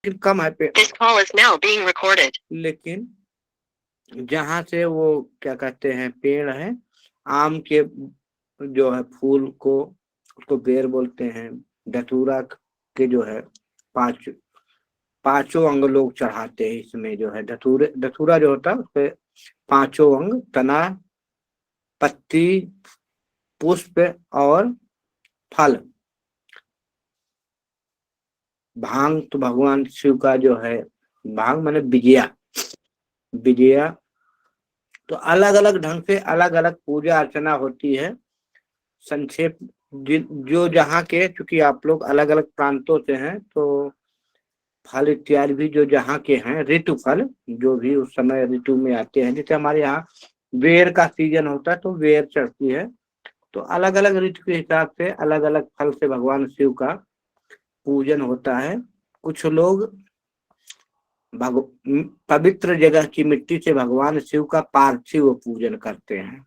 कम है पेड़, This call is now being recorded. लेकिन जहां से वो क्या कहते हैं पेड़ है आम के, जो है फूल को उसको बेर बोलते हैं। धतूरा के जो है पांचों अंग लोग चढ़ाते हैं इसमें, जो है धतूरा जो होता है उसपे पांचों अंग, तना, पत्ती, पुष्प और फल। भांग तो भगवान शिव का जो है, भांग माने विजया। तो अलग अलग ढंग से अलग अलग पूजा अर्चना होती है। संक्षेप जो जहाँ के, चूंकि आप लोग अलग अलग प्रांतों से हैं, तो फल इत्यादि भी जो जहाँ के हैं, ऋतु फल जो भी उस समय ऋतु में आते हैं, जैसे हमारे यहाँ बेर का सीजन होता है तो बेर चढ़ती है। तो अलग अलग ऋतु के हिसाब से अलग अलग फल से भगवान शिव का पूजन होता है। कुछ लोग पवित्र जगह की मिट्टी से भगवान शिव का पार्थिव पूजन करते हैं।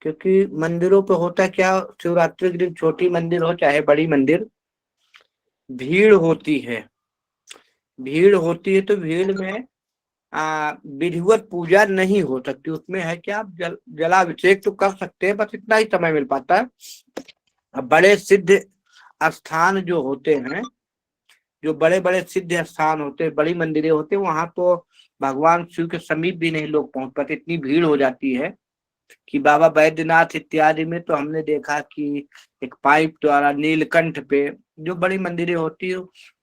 क्योंकि मंदिरों पे होता क्या, शिवरात्रि के दिन छोटी मंदिर हो चाहे बड़ी मंदिर, भीड़ होती है। तो भीड़ में विधिवत पूजा नहीं हो सकती। उसमें है कि आप जलाभिषेक तो कर सकते हैं, बस इतना ही समय मिल पाता है। अब बड़े सिद्ध स्थान जो होते हैं, जो बड़े बड़े सिद्ध स्थान होते हैं, बड़ी मंदिरें होते हैं, वहां तो भगवान शिव के समीप भी नहीं लोग पहुंच पाते, इतनी भीड़ हो जाती है। कि बाबा बैद्यनाथ इत्यादि में तो हमने देखा कि एक पाइप द्वारा नीलकंठ पे, जो बड़ी मंदिरें होती है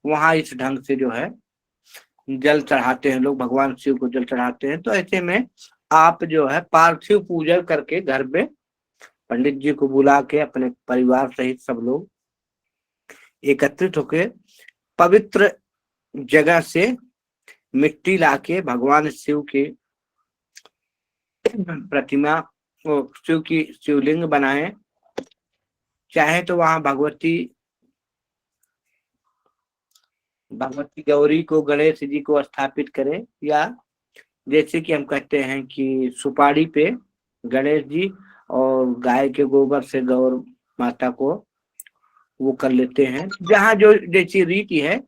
वहां इस ढंग से जो है जल चढ़ाते हैं लोग, भगवान शिव को जल चढ़ाते हैं। तो ऐसे में आप जो है पार्थिव पूजन करके घर में पंडित जी को बुला के अपने परिवार सहित सब लोग एकत्रित होकर पवित्र जगह से मिट्टी लाके भगवान शिव की प्रतिमा, शिव की शिवलिंग बनाए। चाहे तो वहां भगवती गौरी को, गणेश जी को स्थापित करें, या जैसे कि हम कहते हैं कि सुपारी पे गणेश जी और गाय के गोबर से गौर माता को वो कर लेते हैं। जहाँ जो जैसी रीति है,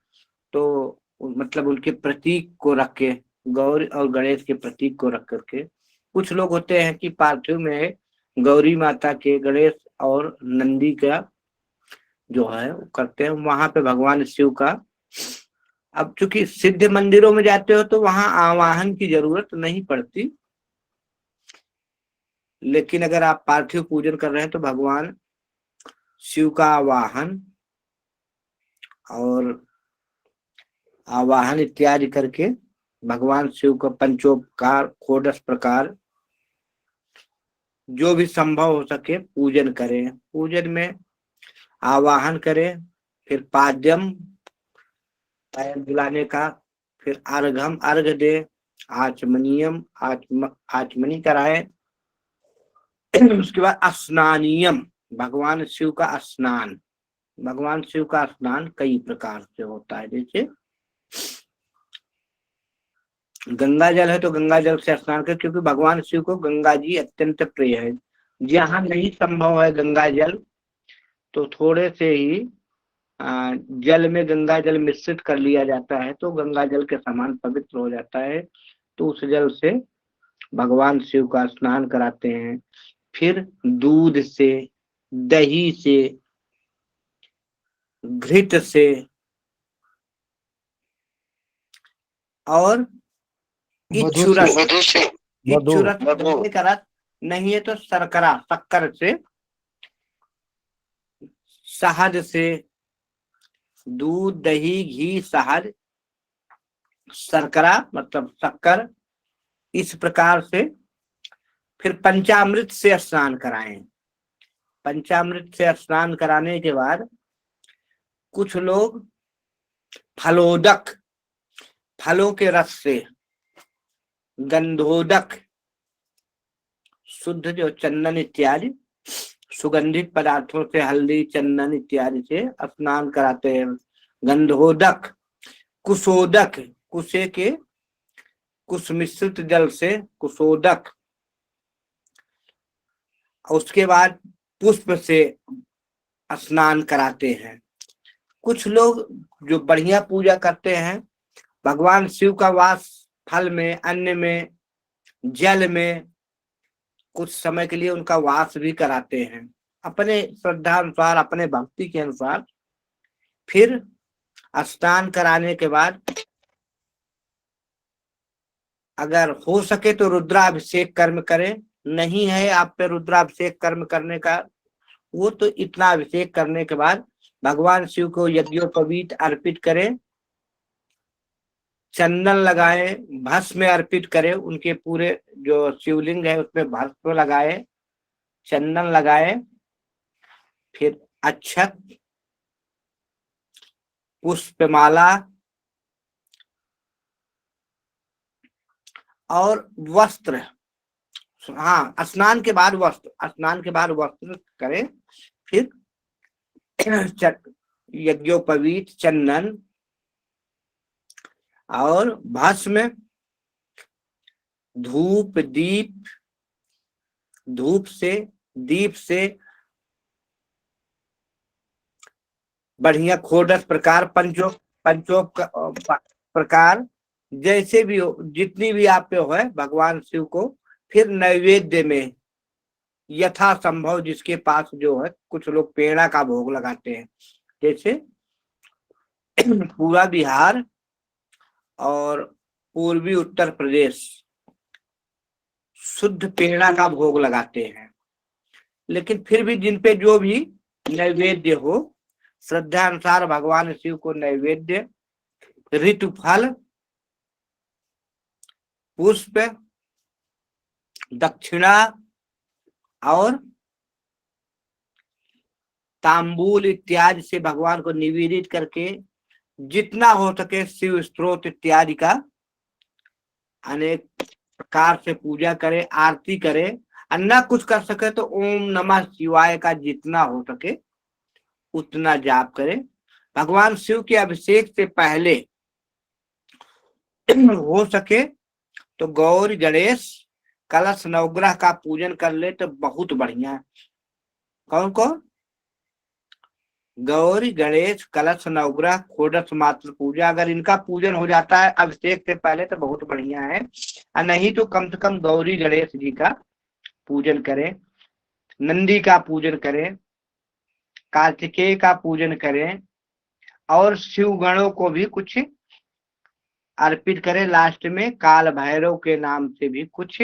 तो मतलब उनके प्रतीक को रख के, गौर और गणेश के प्रतीक को रख करके, कुछ लोग होते हैं कि पार्थिव में गौरी माता के, गणेश और नंदी का जो है करते हैं वहां पे भगवान शिव का। अब चूंकि सिद्ध मंदिरों में जाते हो तो वहां आवाहन की जरूरत नहीं पड़ती, लेकिन अगर आप पार्थिव पूजन कर रहे हैं तो भगवान शिव का आवाहन इत्यादि करके भगवान शिव का पंचोपकार, षोडश प्रकार जो भी संभव हो सके पूजन करें। पूजन में आवाहन करें, फिर पाद्यम पैर बुलाने का, फिर अर्घ दे, आचमनीयम आचमनी कराए। उसके बाद स्नानियम, भगवान शिव का स्नान। भगवान शिव का स्नान कई प्रकार से होता है, जैसे गंगा जल है तो गंगा जल से स्नान कर, क्योंकि भगवान शिव को गंगा जी अत्यंत प्रिय है। जहाँ नहीं संभव है गंगा जल, तो थोड़े से ही जल में गंगा जल मिश्रित कर लिया जाता है, तो गंगा जल के समान पवित्र हो जाता है। तो उस जल से भगवान शिव का स्नान कराते हैं। फिर दूध से, दही से, घृत से और मधु इच्छुरस, से नहीं है तो शक्कर से, शहद से, दूध, दही, घी, शहद, शर्करा मतलब शक्कर, इस प्रकार से। फिर पंचामृत से स्नान कराएं। पंचामृत से स्नान कराने के बाद कुछ लोग फलोदक, फलों के रस से, गंधोदक, शुद्ध जो चंदन इत्यादि सुगंधित पदार्थों से, हल्दी, चंदन इत्यादि से स्नान कराते हैं। गंधोदक, कुशोदक, कुशे के कुश मिश्रित जल से कुशोदक। उसके बाद पुष्प से स्नान कराते हैं। कुछ लोग जो बढ़िया पूजा करते हैं, भगवान शिव का वास फल में, अन्न में, जल में कुछ समय के लिए उनका वास भी कराते हैं, अपने श्रद्धा अनुसार, अपने भक्ति के अनुसार। फिर स्नान कराने के बाद अगर हो सके तो रुद्राभिषेक कर्म करें, नहीं है आप पे रुद्राभिषेक कर्म करने का, वो तो इतना अभिषेक करने के बाद भगवान शिव को यज्ञोपवीत अर्पित करें, चंदन लगाए, भस्म अर्पित करें, उनके पूरे जो शिवलिंग है उसमें भस्म लगाए, चंदन लगाए, फिर अक्षत, पुष्पमाला और वस्त्र, हाँ स्नान के बाद वस्त्र करें, फिर यज्ञोपवीत चंदन और भस्म, दीप से बढ़िया षोडश प्रकार, प्रकार जैसे भी हो, जितनी भी आप पे हो है भगवान शिव को। फिर नैवेद्य में यथा संभव जिसके पास जो है, कुछ लोग पेड़ा का भोग लगाते हैं, जैसे पूरा बिहार और पूर्वी उत्तर प्रदेश शुद्ध पेड़ा का भोग लगाते हैं। लेकिन फिर भी जिन पे जो भी नैवेद्य हो, श्रद्धा अनुसार भगवान शिव को नैवेद्य, ऋतु फल, पुष्प, दक्षिणा और तांबूल इत्यादि से भगवान को निवेदित करके जितना हो सके शिव स्तोत्र इत्यादि का अनेक प्रकार से पूजा करे, आरती करे। अन्ना कुछ कर सके तो ओम नमः शिवाय का जितना हो सके उतना जाप करे। भगवान शिव के अभिषेक से पहले हो सके तो गौरी गणेश कलश नवग्रह का पूजन कर ले तो बहुत बढ़िया। कौन कौन? गौरी गणेश कलश नवग्रह षोडश मात्र पूजा, अगर इनका पूजन हो जाता है अभिषेक से पहले तो बहुत बढ़िया है, और नहीं तो कम से कम गौरी गणेश जी का पूजन करें, नंदी का पूजन करें, कार्तिकेय का पूजन करें और शिव गणों को भी कुछ अर्पित करें। लास्ट में काल भैरव के नाम से भी कुछ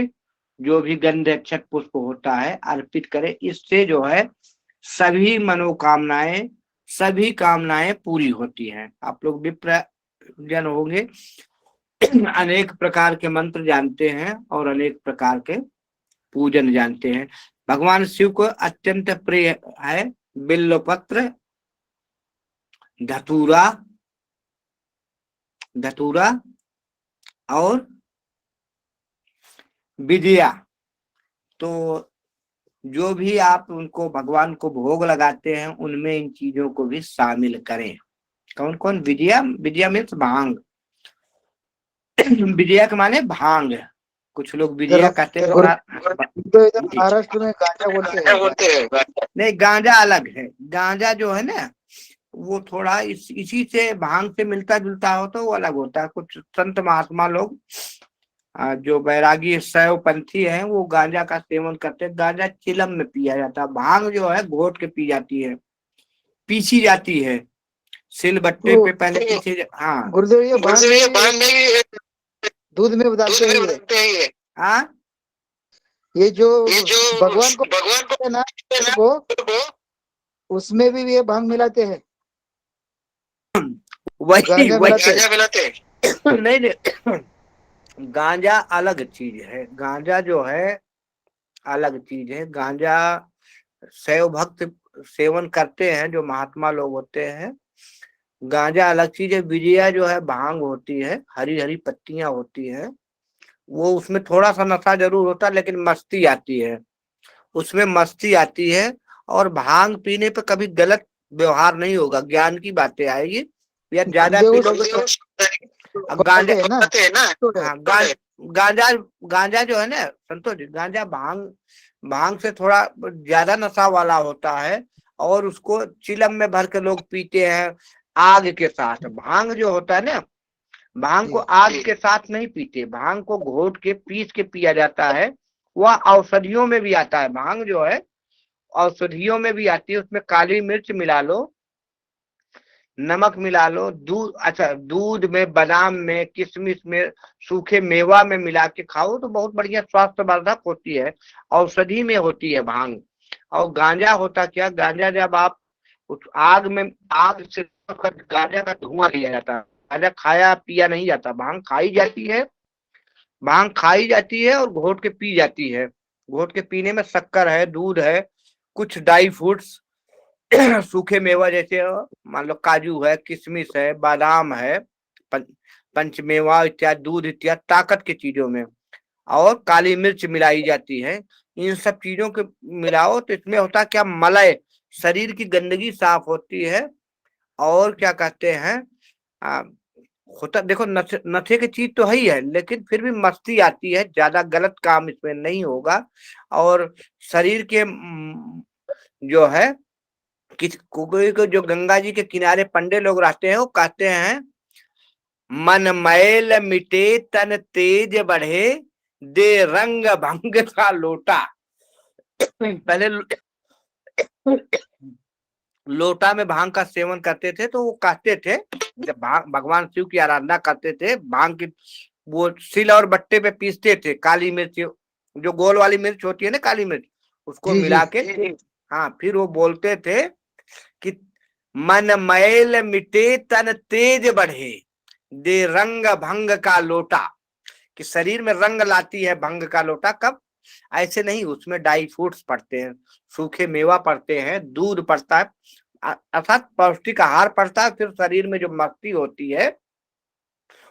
जो भी गंध अक्षत पुष्प होता है अर्पित करें। इससे जो है सभी मनोकामनाएं, सभी कामनाएं पूरी होती हैं। आप लोग विप्र जन होंगे, अनेक प्रकार के मंत्र जानते हैं और अनेक प्रकार के पूजन जानते हैं। भगवान शिव को अत्यंत प्रिय है बिल्वपत्र, धतूरा और विजया। तो जो भी आप उनको भगवान को भोग लगाते हैं उनमें इन चीजों को भी शामिल करें। कौन कौन? विजया मीन्स भांग। विजया के माने भांग। कुछ लोग विजया कहते हैं, तो इधर महाराष्ट्र में गांजा बोलते हैं। नहीं, गांजा अलग है। गांजा जो है ना वो थोड़ा इसी से भांग से मिलता जुलता हो तो वो अलग होता है। कुछ संत महात्मा लोग जो बैरागी शैवपंथी हैं वो गांजा का सेवन करते हैं। गांजा चिलम में पिया जाता है, भांग जो है घोट के पी जाती है, पीसी जाती है सिलबट्टे पे पहले पीछे। हाँ गुरुदेव, ये भांग दूध में डालते हैं। हाँ, ये जो भगवान को ना उसमें भी ये भांग मिलाते हैं, वही मिलाते हैं। नहीं, गांजा अलग चीज है। गांजा जो है अलग चीज है। गांजा शैव भक्त सेवन करते हैं जो महात्मा लोग होते हैं। गांजा अलग चीज है। विजया जो है भांग होती है, हरी हरी पत्तियां होती है, वो उसमें थोड़ा सा नशा जरूर होता है लेकिन मस्ती आती है, उसमें मस्ती आती है। और भांग पीने पे कभी गलत व्यवहार नहीं होगा, ज्ञान की बातें आएगी। या ज्यादा पी लोगे तो गांजा है ना, हाँ, गांजा जो है ना संतोष जी, गांजा भांग से थोड़ा ज्यादा नशा वाला होता है और उसको चिलम में भर के लोग पीते हैं। आग के साथ। भांग जो होता है ना, भांग को जी। आग के साथ नहीं पीते, भांग को घोट के पीस के पिया जाता है। वह औषधियों में भी आता है, भांग जो है औषधियों में भी आती है। उसमें काली मिर्च मिला लो, नमक मिला लो, दूध, अच्छा दूध में, बादाम में, किशमिश में, सूखे मेवा में मिला के खाओ तो बहुत बढ़िया स्वास्थ्यवर्धक होती है, औषधि में होती है भांग। और गांजा होता क्या, गांजा जब आप उस आग में, आग से गांजा का धुआं लिया जाता है। गांजा खाया पिया नहीं जाता, भांग खाई जाती है, भांग खाई जाती है और घोट के पी जाती है। घोट के पीने में शक्कर है, दूध है, कुछ ड्राई फ्रूट्स सूखे मेवा जैसे मान लो काजू है, किशमिश है, बादाम है, पंचमेवा इत्यादि, दूध इत्यादि ताकत की चीजों में, और काली मिर्च मिलाई जाती है। इन सब चीजों के मिलाओ तो इसमें होता क्या, मलय, शरीर की गंदगी साफ होती है। और क्या कहते हैं, आ, होता देखो नशे की चीज तो है ही है, लेकिन फिर भी मस्ती आती है, ज्यादा गलत काम इसमें नहीं होगा। और शरीर के जो है, कोई को जो गंगा जी के किनारे पंडे लोग रहते हैं वो कहते हैं, मन मैल मिटे तन तेज बढ़े, दे रंग भंग का लोटा। पहले लोटा में भांग का सेवन करते थे तो वो कहते थे, जब भगवान शिव की आराधना करते थे, भांग की वो सिल और बट्टे पे पीसते थे, काली मिर्च जो गोल वाली मिर्च होती है ना, काली मिर्च, उसको जी, मिला जी। के, हाँ फिर वो बोलते थे कि मन मैल मिटे तन तेज बढ़े, दे रंग भंग का लोटा। कि शरीर में रंग लाती है भंग का लोटा, कब, ऐसे नहीं, उसमें ड्राई फ्रूट्स पड़ते हैं, सूखे मेवा पड़ते हैं, दूध पड़ता है, अर्थात पौष्टिक आहार पड़ता है। फिर शरीर में जो मस्ती होती है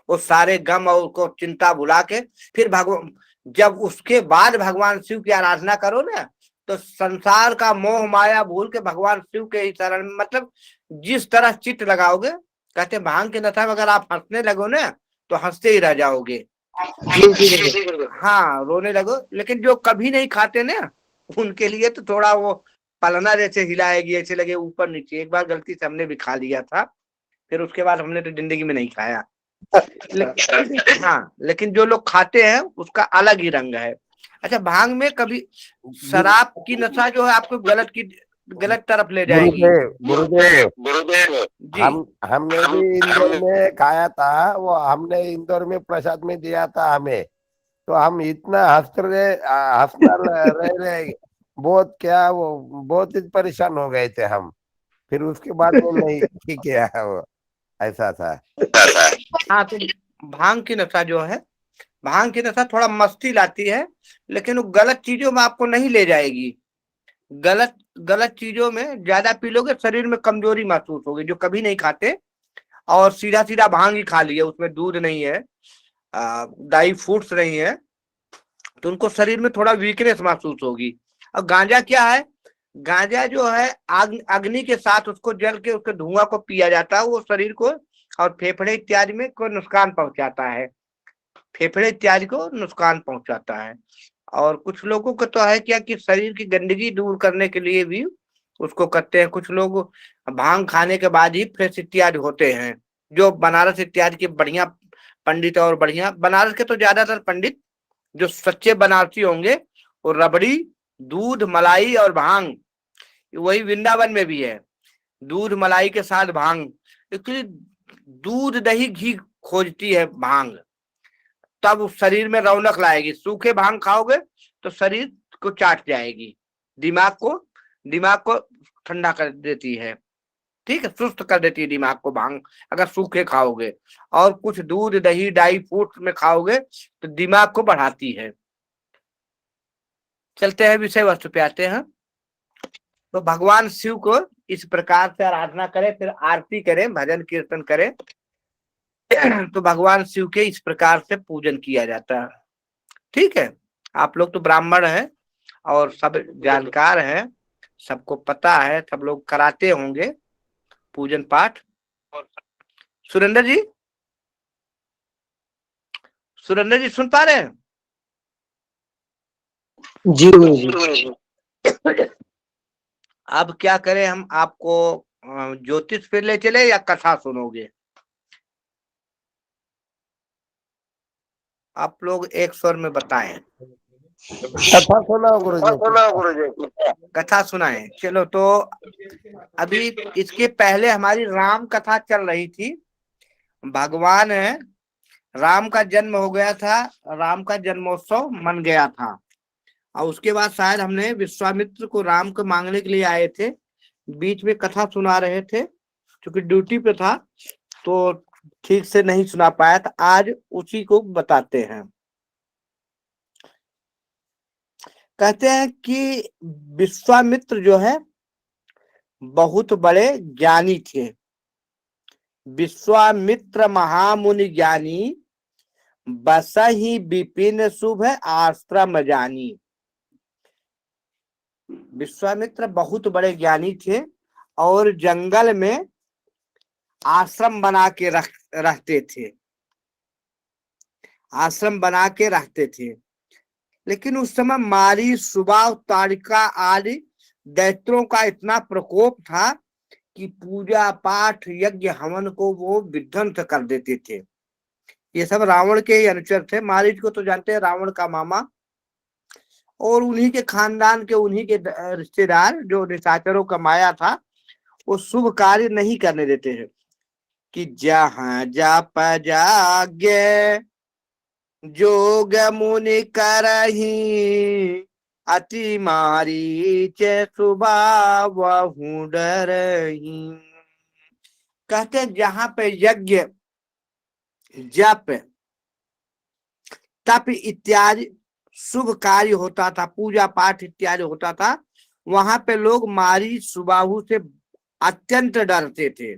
वो सारे गम और को चिंता भुला के, फिर भगवान, जब उसके बाद भगवान शिव की आराधना करो ना, तो संसार का मोह माया भूल के भगवान शिव के ही शरण में, मतलब जिस तरह चित्त लगाओगे, कहते भांग के नशा में अगर आप हंसने लगो ना तो हंसते ही रह जाओगे। जी, जी, बिल्कुल। हाँ रोने लगो। लेकिन जो कभी नहीं खाते ना, उनके लिए तो थोड़ा वो पलना जैसे हिलाएगी, ऐसे लगे ऊपर नीचे। एक बार गलती से हमने भी खा लिया था, फिर उसके बाद हमने तो जिंदगी में नहीं खाया। हाँ, लेकिन जो लोग खाते हैं उसका अलग ही रंग है। अच्छा, भांग में कभी शराब की नशा जो है आपको गलत तरफ ले जाएगी। गुरुदेव गुरुदेव गुरुदेव जी, हमने भी इंदौर में खाया था, वो हमने इंदौर में प्रसाद में दिया था हमें। तो हम इतना हंसना रह रहे, बहुत क्या वो, बहुत ही परेशान हो गए थे हम। फिर उसके बाद में नहीं ठीक है वो, ऐसा था। हाँ तो भांग की नशा जो है, भांग की नशा थोड़ा मस्ती लाती है, लेकिन वो गलत चीजों में आपको नहीं ले जाएगी। गलत गलत चीजों में ज्यादा पी लोगे, शरीर में कमजोरी महसूस होगी। जो कभी नहीं खाते और सीधा सीधा भांग ही खा लिए, उसमें दूध नहीं है, ड्राई फ्रूट्स नहीं है, तो उनको शरीर में थोड़ा वीकनेस महसूस होगी। और गांजा क्या है, गांजा जो है आग, अग्नि के साथ उसको जल के उसके धुआं को पिया जाता है, वो शरीर को और फेफड़े इत्यादि में को नुकसान पहुंचाता है, फेफड़े इत्यादि को नुकसान पहुंचाता है। और कुछ लोगों को तो है क्या कि शरीर की गंदगी दूर करने के लिए भी उसको करते हैं। कुछ लोग भांग खाने के बाद ही फ्रेश इत्यादि होते हैं। जो बनारस इत्यादि के बढ़िया पंडित, और बढ़िया बनारस के तो ज्यादातर पंडित जो सच्चे बनारसी होंगे, वो रबड़ी, दूध, मलाई और भांग, वही वृंदावन में भी है, दूध मलाई के साथ भांग। एक्चुअली दूध दही घी खोजती है भांग, तब उस शरीर में रौनक लाएगी। सूखे भांग खाओगे तो शरीर को चाट जाएगी, दिमाग को ठंडा कर देती है, ठीक है, सुस्त कर देती है दिमाग को भांग, अगर सूखे खाओगे। और कुछ दूध दही ड्राई फ्रूट में खाओगे तो दिमाग को बढ़ाती है। चलते हैं विषय वस्तु पे आते हैं। तो भगवान शिव को इस प्रकार से आराधना करें, फिर आरती करें, भजन कीर्तन करें, तो भगवान शिव के इस प्रकार से पूजन किया जाता है। ठीक है, आप लोग तो ब्राह्मण हैं और सब जानकार हैं, सबको पता है, सब लोग कराते होंगे पूजन पाठ। सुरेंद्र जी, सुरेंद्र जी सुन पा रहे हैं? जी, गुरु जी। अब क्या करें, हम आपको ज्योतिष पे ले चले या कथा सुनोगे? आप लोग एक स्वर में बताएं। कथा सुनाओ गुरुजी। कथा सुनाएं। चलो, तो अभी इसके पहले हमारी राम कथा चल रही थी। भगवान राम का जन्म हो गया था, राम का जन्मोत्सव मन गया था, और उसके बाद शायद हमने विश्वामित्र को राम को मांगने के लिए आए थे, बीच में कथा सुना रहे थे, क्योंकि ड्यूटी पे था तो ठीक से नहीं सुना पाया था। आज उसी को बताते हैं। कहते हैं कि विश्वामित्र जो है बहुत बड़े ज्ञानी थे। विश्वामित्र महामुनि ज्ञानी, बसहि विपिन शुभ आश्रम जानी। विश्वामित्र बहुत बड़े ज्ञानी थे और जंगल में आश्रम बना के रहते थे, आश्रम बना के रहते थे। लेकिन उस समय मारी, सुबाह, ताड़िका आदि दैत्यों का इतना प्रकोप था कि पूजा पाठ यज्ञ हवन को वो विध्वंस कर देते थे। ये सब रावण के ही अनुचर थे। मारीच को तो जानते हैं, रावण का मामा, और उन्हीं के खानदान के, उन्हीं के रिश्तेदार, जो निशाचरों का माया था, वो शुभ कार्य नहीं करने देते हैं। कि जहां जाप जाग्ञ जोग मुनि करही, अति मारीच सुबाहु डरही। कहते हैं जहां पे यज्ञ, जप, तप इत्यादि शुभ कार्य होता था, पूजा पाठ इत्यादि होता था, वहां पे लोग मारी सुबाहु से अत्यंत डरते थे।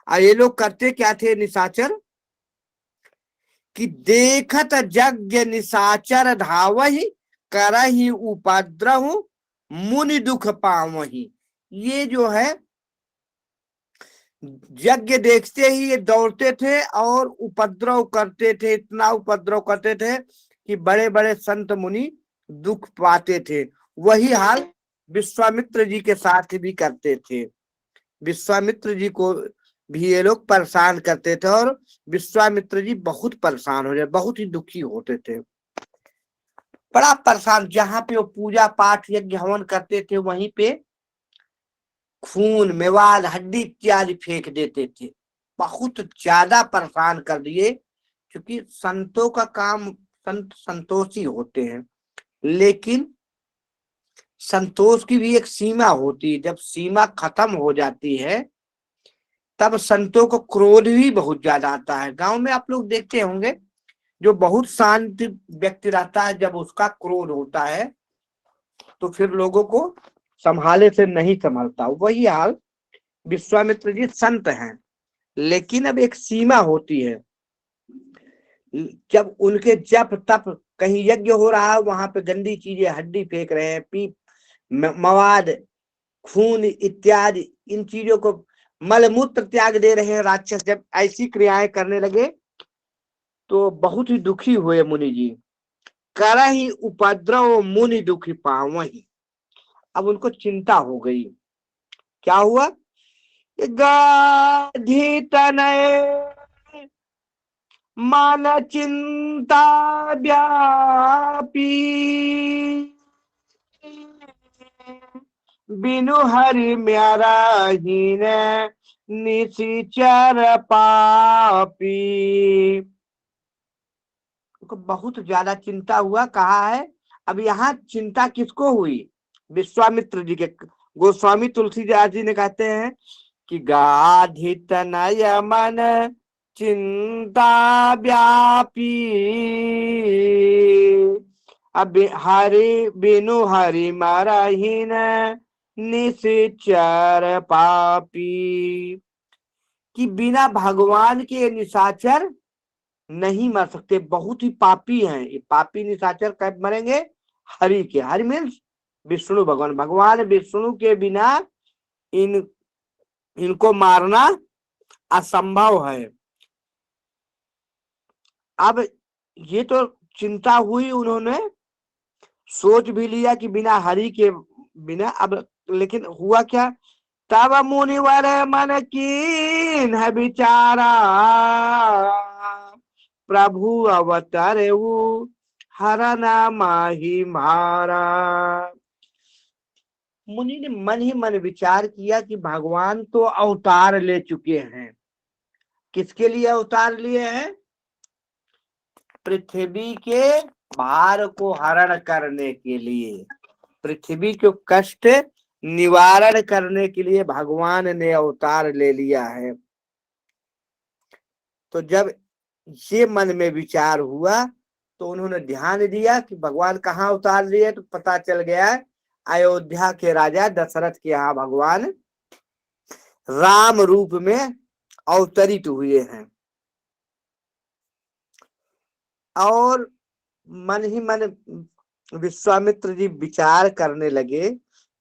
और ये लोग करते क्या थे निशाचर? कि देखत यज्ञ निशाचर धावहि, करहि उपद्रव मुनि दुख पावहि। ये जो है यज्ञ देखते ही ये दौड़ते थे और उपद्रव करते थे, इतना उपद्रव करते थे कि बड़े बड़े संत मुनि दुख पाते थे। वही हाल विश्वामित्र जी के साथ भी करते थे। विश्वामित्र जी को भी ये लोग परेशान करते थे और विश्वामित्र जी बहुत परेशान हो जाए, बहुत ही दुखी होते थे, बड़ा परेशान। जहां पे वो पूजा पाठ यज्ञ हवन करते थे वहीं पे खून, मेवाड़, हड्डी इत्यादि फेंक देते थे। बहुत ज्यादा परेशान कर दिए, क्योंकि संतों का काम, संत संतोषी होते हैं, लेकिन संतोष की भी एक सीमा होती है। जब सीमा खत्म हो जाती है तब संतों को क्रोध भी बहुत ज्यादा आता है। गांव में आप लोग देखते होंगे, जो बहुत शांत व्यक्ति रहता है, जब उसका क्रोध होता है तो फिर लोगों को संभाले से नहीं संभलता। वही हाल विश्वामित्र जी संत हैं, लेकिन अब एक सीमा होती है। जब उनके जप तप, कहीं यज्ञ हो रहा है, वहां पे गंदी चीजें, हड्डी फेंक रहे हैं, पीप, मवाद, खून इत्यादि, इन चीजों को मलमूत्र त्याग दे रहे हैं राक्षस, जब ऐसी क्रियाएं करने लगे तो बहुत ही दुखी हुए मुनि जी। करहि उपद्रव मुनि दुखी पावहि। अब उनको चिंता हो गई। क्या हुआ? गाधी तनय मन चिंता व्यापी, बिनु हरि म्यारा हीन निशिचर पापी। उनको बहुत ज्यादा चिंता हुआ। कहा है, अब यहाँ चिंता किसको हुई? विश्वामित्र जी के। गोस्वामी तुलसीदास जी ने कहते हैं कि गाधी तनय मन चिंता व्यापी, अब हरि बिनु हरि मरहीन निशिचर पापी। कि बिना भगवान के निशाचर नहीं मर सकते, बहुत ही पापी हैं ये। पापी निशाचर कब मरेंगे? हरि के। हरि मीन्स विष्णु भगवान। भगवान विष्णु के बिना इनको मारना असंभव है। अब ये तो चिंता हुई, उन्होंने सोच भी लिया कि बिना हरि के बिना। अब लेकिन हुआ क्या? तब मुनिवर मन कीन है बिचारा, प्रभु अवतरऊ हरन माही मारा। मुनि ने मन ही मन विचार किया कि भगवान तो अवतार ले चुके हैं। किसके लिए अवतार लिए हैं? पृथ्वी के भार को हरण करने के लिए, पृथ्वी के कष्ट निवारण करने के लिए भगवान ने अवतार ले लिया है। तो जब ये मन में विचार हुआ तो उन्होंने ध्यान दिया कि भगवान कहाँ अवतार लिए, तो पता चल गया अयोध्या के राजा दशरथ के यहाँ भगवान राम रूप में अवतरित हुए हैं। और मन ही मन विश्वामित्र जी विचार करने लगे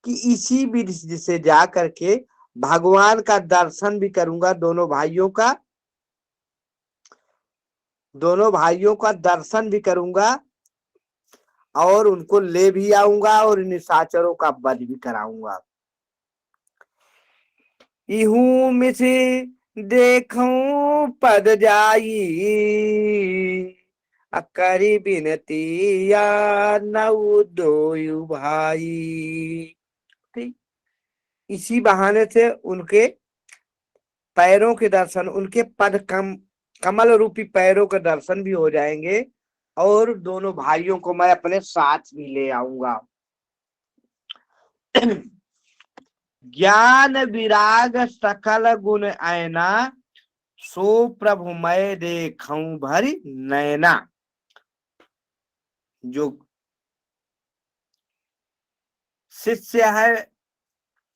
कि इसी विधि से जा करके भगवान का दर्शन भी करूंगा, दोनों भाइयों का दर्शन भी करूंगा और उनको ले भी आऊंगा और निशाचरों का वध भी कराऊंगा। इहू मिसी देखूं पद जाई, करी बिनती या नौ दोयु भाई। ठीक, इसी बहाने से उनके पैरों के दर्शन, उनके पद कमल रूपी पैरों के दर्शन भी हो जाएंगे और दोनों भाइयों को मैं अपने साथ भी ले आऊंगा। ज्ञान विराग सकल गुण ऐना, सो प्रभु मैं देखूं भरी नैना। जो शिष्य है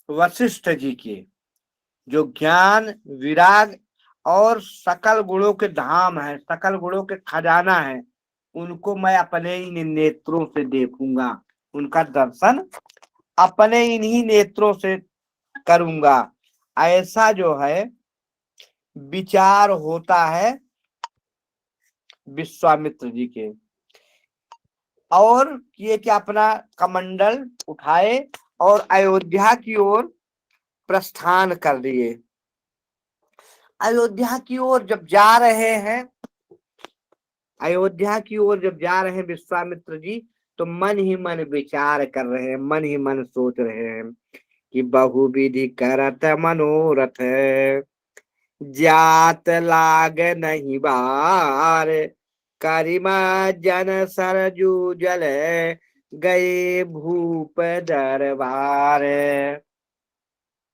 वशिष्ठ जी के, जो ज्ञान विराग और सकल गुणों के धाम है, सकल गुणों के खजाना है, उनको मैं अपने इन नेत्रों से देखूंगा, उनका दर्शन अपने इन्हीं नेत्रों से करूंगा। ऐसा जो है विचार होता है विश्वामित्र जी के। और ये कि अपना कमंडल उठाए और अयोध्या की ओर प्रस्थान कर दिए। अयोध्या की ओर जब जा रहे हैं, अयोध्या की ओर जब जा रहे हैं विश्वामित्र जी, तो मन ही मन विचार कर रहे हैं, मन ही मन सोच रहे हैं कि बहुविधि करत मनोरथ, जात लाग नहीं बार, करिमा जन सरजू जल, गए भूप दरबार।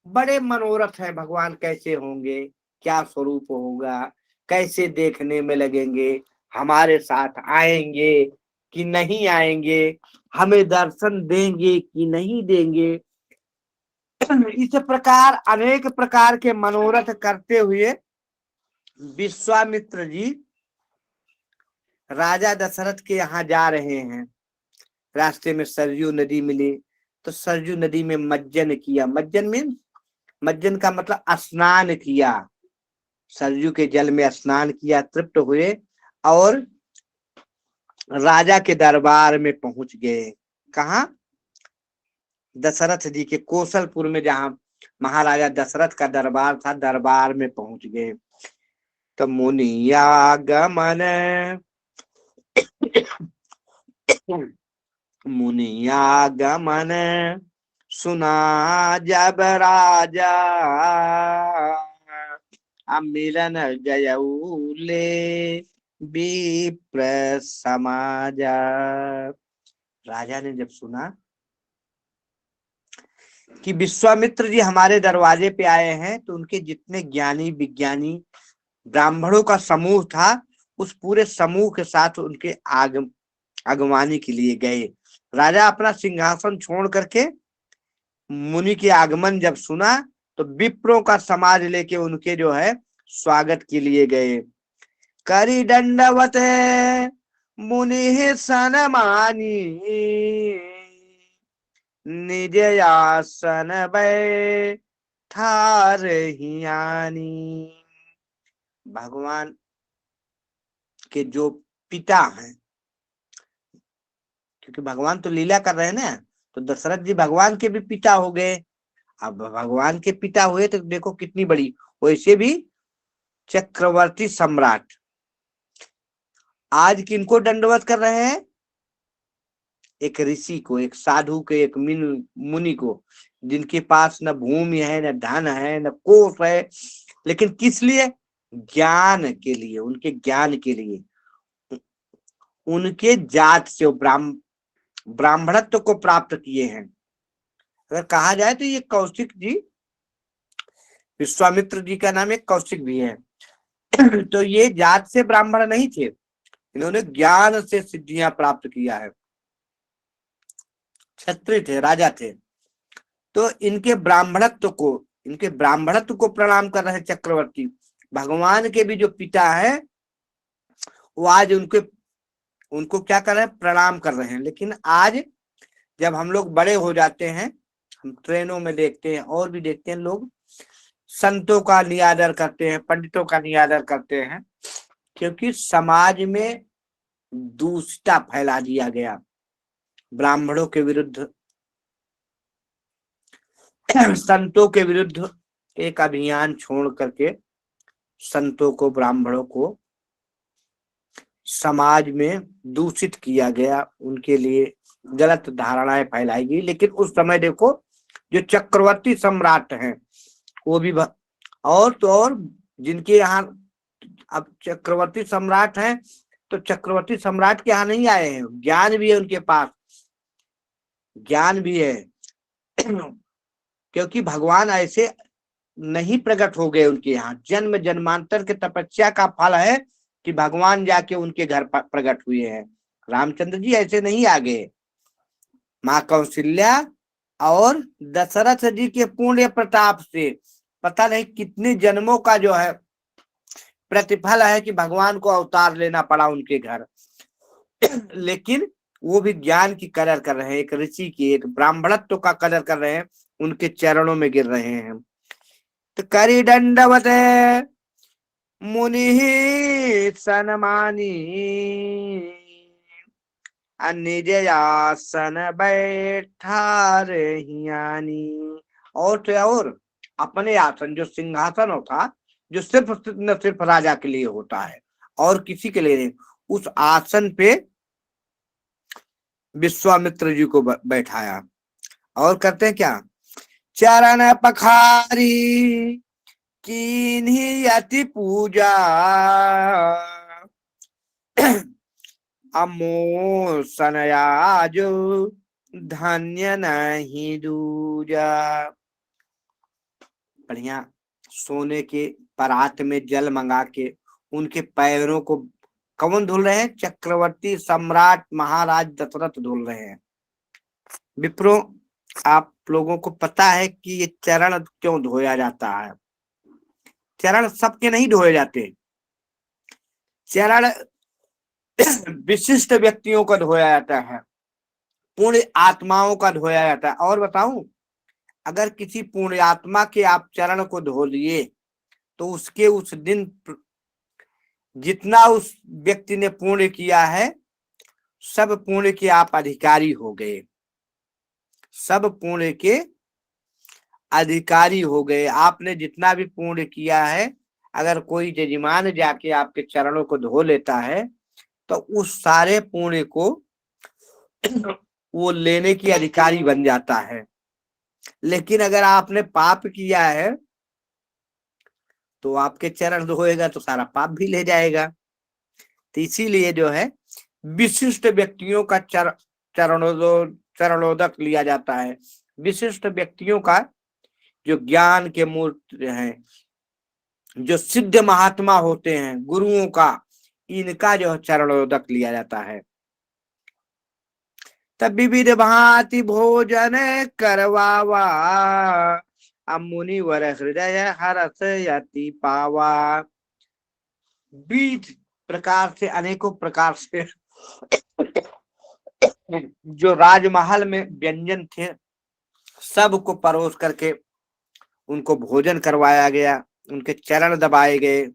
बड़े मनोरथ है, भगवान कैसे होंगे, क्या स्वरूप होगा, कैसे देखने में लगेंगे, हमारे साथ आएंगे कि नहीं आएंगे, हमें दर्शन देंगे कि नहीं देंगे। इस प्रकार अनेक प्रकार के मनोरथ करते हुए विश्वामित्र जी राजा दशरथ के यहाँ जा रहे हैं। रास्ते में सरयू नदी मिली, तो सरयू नदी में मज्जन किया। मज्जन का मतलब स्नान किया, सरयू के जल में स्नान किया, तृप्त हुए और राजा के दरबार में पहुंच गए। कहा? दशरथ जी के कौशलपुर में, जहां महाराजा दशरथ का दरबार था, दरबार में पहुंच गए। तो मुनियागमन सुना जब राजा, मिलन जयऊले विप्र समाजा। राजा ने जब सुना कि विश्वामित्र जी हमारे दरवाजे पे आए हैं, तो उनके जितने ज्ञानी विज्ञानी ब्राह्मणों का समूह था, उस पूरे समूह के साथ उनके आगमनी के लिए गए। राजा अपना सिंहासन छोड़ करके मुनि के आगमन जब सुना, तो विप्रों का समाज लेके उनके जो है स्वागत के लिए गए। करी दंडवत मुनि सनमानी, निज आसन बैठारहियानी। भगवान के जो पिता हैं, क्योंकि भगवान तो लीला कर रहे हैं ना, तो दशरथ जी भगवान के भी पिता हो गए। अब भगवान के पिता हुए तो देखो कितनी बड़ी, वैसे भी चक्रवर्ती सम्राट। आज किनको दंडवत कर रहे हैं? एक ऋषि को, एक साधु को, एक मुनि को, जिनके पास न भूमि है, न धन है, न कोष है, लेकिन किस लिए? ज्ञान के लिए, उनके ज्ञान के लिए, उनके जात से ब्राह्मणत्व को प्राप्त किए हैं। अगर कहा जाए तो ये कौशिक जी, विश्वामित्र जी का नाम एक कौशिक भी है तो ये जात से ब्राह्मण नहीं थे, इन्होंने ज्ञान से सिद्धियां प्राप्त किया है, क्षत्रिय थे, राजा थे। तो इनके ब्राह्मणत्व को प्रणाम कर रहे चक्रवर्ती। भगवान के भी जो पिता है वो आज उनको क्या कर रहे हैं? प्रणाम कर रहे हैं। लेकिन आज जब हम लोग बड़े हो जाते हैं, हम ट्रेनों में देखते हैं और भी देखते हैं, लोग संतों का निरादर करते हैं, पंडितों का निरादर करते हैं, क्योंकि समाज में दूषिता फैला दिया गया ब्राह्मणों के विरुद्ध। संतों के विरुद्ध एक अभियान छोड़ करके संतों को, ब्राह्मणों को समाज में दूषित किया गया, उनके लिए गलत धारणाएं फैलाई गई। लेकिन उस समय देखो जो चक्रवर्ती सम्राट हैं वो भी और तो और जिनके यहाँ अब चक्रवर्ती सम्राट हैं, तो चक्रवर्ती सम्राट के यहाँ नहीं आए हैं, ज्ञान भी है उनके पास, ज्ञान भी है क्योंकि भगवान ऐसे नहीं प्रकट हो गए उनके यहाँ, जन्म जन्मांतर के तपस्या का फल है कि भगवान जाके उनके घर प्रकट हुए हैं। रामचंद्र जी ऐसे नहीं आ गए, माँ कौशल्या और दशरथ जी के पुण्य प्रताप से पता नहीं कितने जन्मों का जो है प्रतिफल है कि भगवान को अवतार लेना पड़ा उनके घर लेकिन वो भी ज्ञान की कदर कर रहे हैं, एक ऋषि की, एक ब्राह्मणत्व का कदर कर रहे हैं, उनके चरणों में गिर रहे हैं। तो करी दंडवत मुनि सनमानी निज आसन बैठा रहियानी। और तो और अपने आसन, जो सिंहासन होता, जो सिर्फ न सिर्फ राजा के लिए होता है और किसी के लिए नहीं, उस आसन पे विश्वामित्र जी को बैठाया और करते हैं क्या? चरण पखारी कीन्ही अति पूजा अमो सनयाजो धन्य नहीं दूजा। बढ़िया सोने के परात में जल मंगा के उनके पैरों को कौन धुल रहे हैं? चक्रवर्ती सम्राट महाराज दशरथ धुल रहे हैं। विप्रो, आप लोगों को पता है कि ये चरण क्यों धोया जाता है? चरण सबके नहीं धोए जाते, चरण विशिष्ट व्यक्तियों का धोया जाता है, पुण्य आत्माओं का धोया जाता है। और बताऊं, अगर किसी पुण्य आत्मा के आप चरण को धो लिए तो उसके उस दिन जितना उस व्यक्ति ने पुण्य किया है, सब पुण्य के आप अधिकारी हो गए, सब पुण्य के अधिकारी हो गए। आपने जितना भी पुण्य किया है, अगर कोई यजमान जाके आपके चरणों को धो लेता है तो उस सारे पुण्य को वो लेने की अधिकारी बन जाता है। लेकिन अगर आपने पाप किया है तो आपके चरण धोएगा तो सारा पाप भी ले जाएगा। तो इसीलिए जो है विशिष्ट व्यक्तियों का चरणोदक लिया जाता है। विशिष्ट व्यक्तियों का, जो ज्ञान के मूर्त हैं, जो सिद्ध महात्मा होते हैं, गुरुओं का, इनका जो चरणोदक लिया जाता है। तब विविध भांति भोजन करवावा मुनिवर हृदय हरस यति पावा। विविध प्रकार से, अनेकों प्रकार से जो राजमहल में व्यंजन थे सबको परोस करके उनको भोजन करवाया गया, उनके चरण दबाए गए।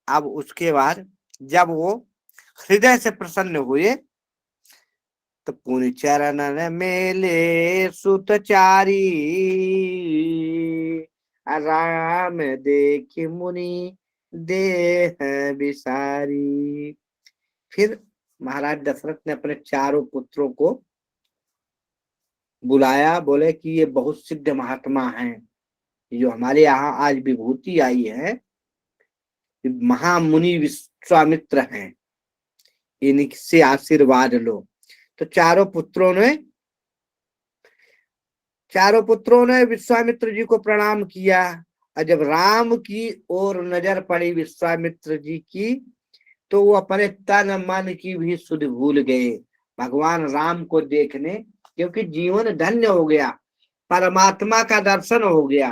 अब उसके बाद जब वो हृदय से प्रसन्न हुए तो पुनि चरणन मेले सुतचारी, राम देख मुनि देह विसारी। फिर महाराज दशरथ ने अपने चारों पुत्रों को बुलाया, बोले कि ये बहुत सिद्ध महात्मा हैं, जो हमारे यहाँ आज विभूति आई है, महामुनि विश्वामित्र हैं, इनसे आशीर्वाद लो। तो चारों पुत्रों ने विश्वामित्र जी को प्रणाम किया। और जब राम की ओर नजर पड़ी विश्वामित्र जी की, तो वो अपने तन मन की भी सुध भूल गए भगवान राम को देखने, क्योंकि जीवन धन्य हो गया, परमात्मा का दर्शन हो गया,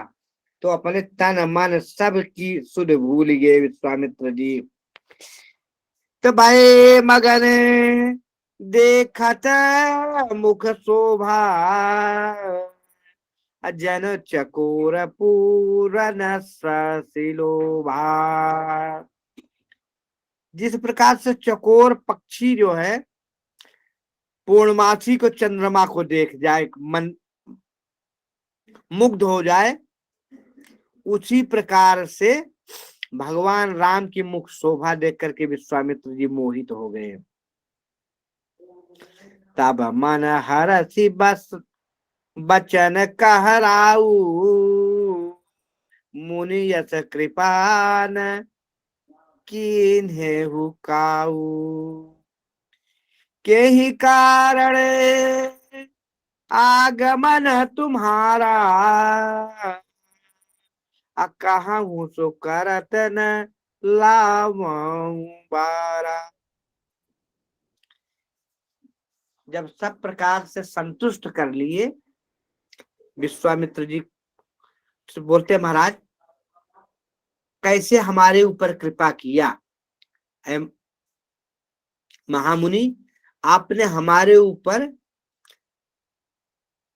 तो अपने तन मन सब की सुध भूल गए विश्वामित्र जी। तो भाई मगन देखत मुख शोभा, जन चकोर पूरन ससिलोभा। जिस प्रकार से चकोर पक्षी जो है पूर्णमासी को चंद्रमा को देख जाए, मन मुग्ध हो जाए, उसी प्रकार से भगवान राम की मुख शोभा देख करके विश्वामित्र जी मोहित हो गए। तब मन हरसि बस बचन कहराऊ, मुनि यस कृपान कीन्हेहु काऊ। के ही कारण आगमन तुम्हारा, कहूँ सो करत न लावऊं बारा। जब सब प्रकार से संतुष्ट कर लिए, विश्वामित्र जी बोलते महाराज कैसे हमारे ऊपर कृपा किया, महामुनि आपने हमारे ऊपर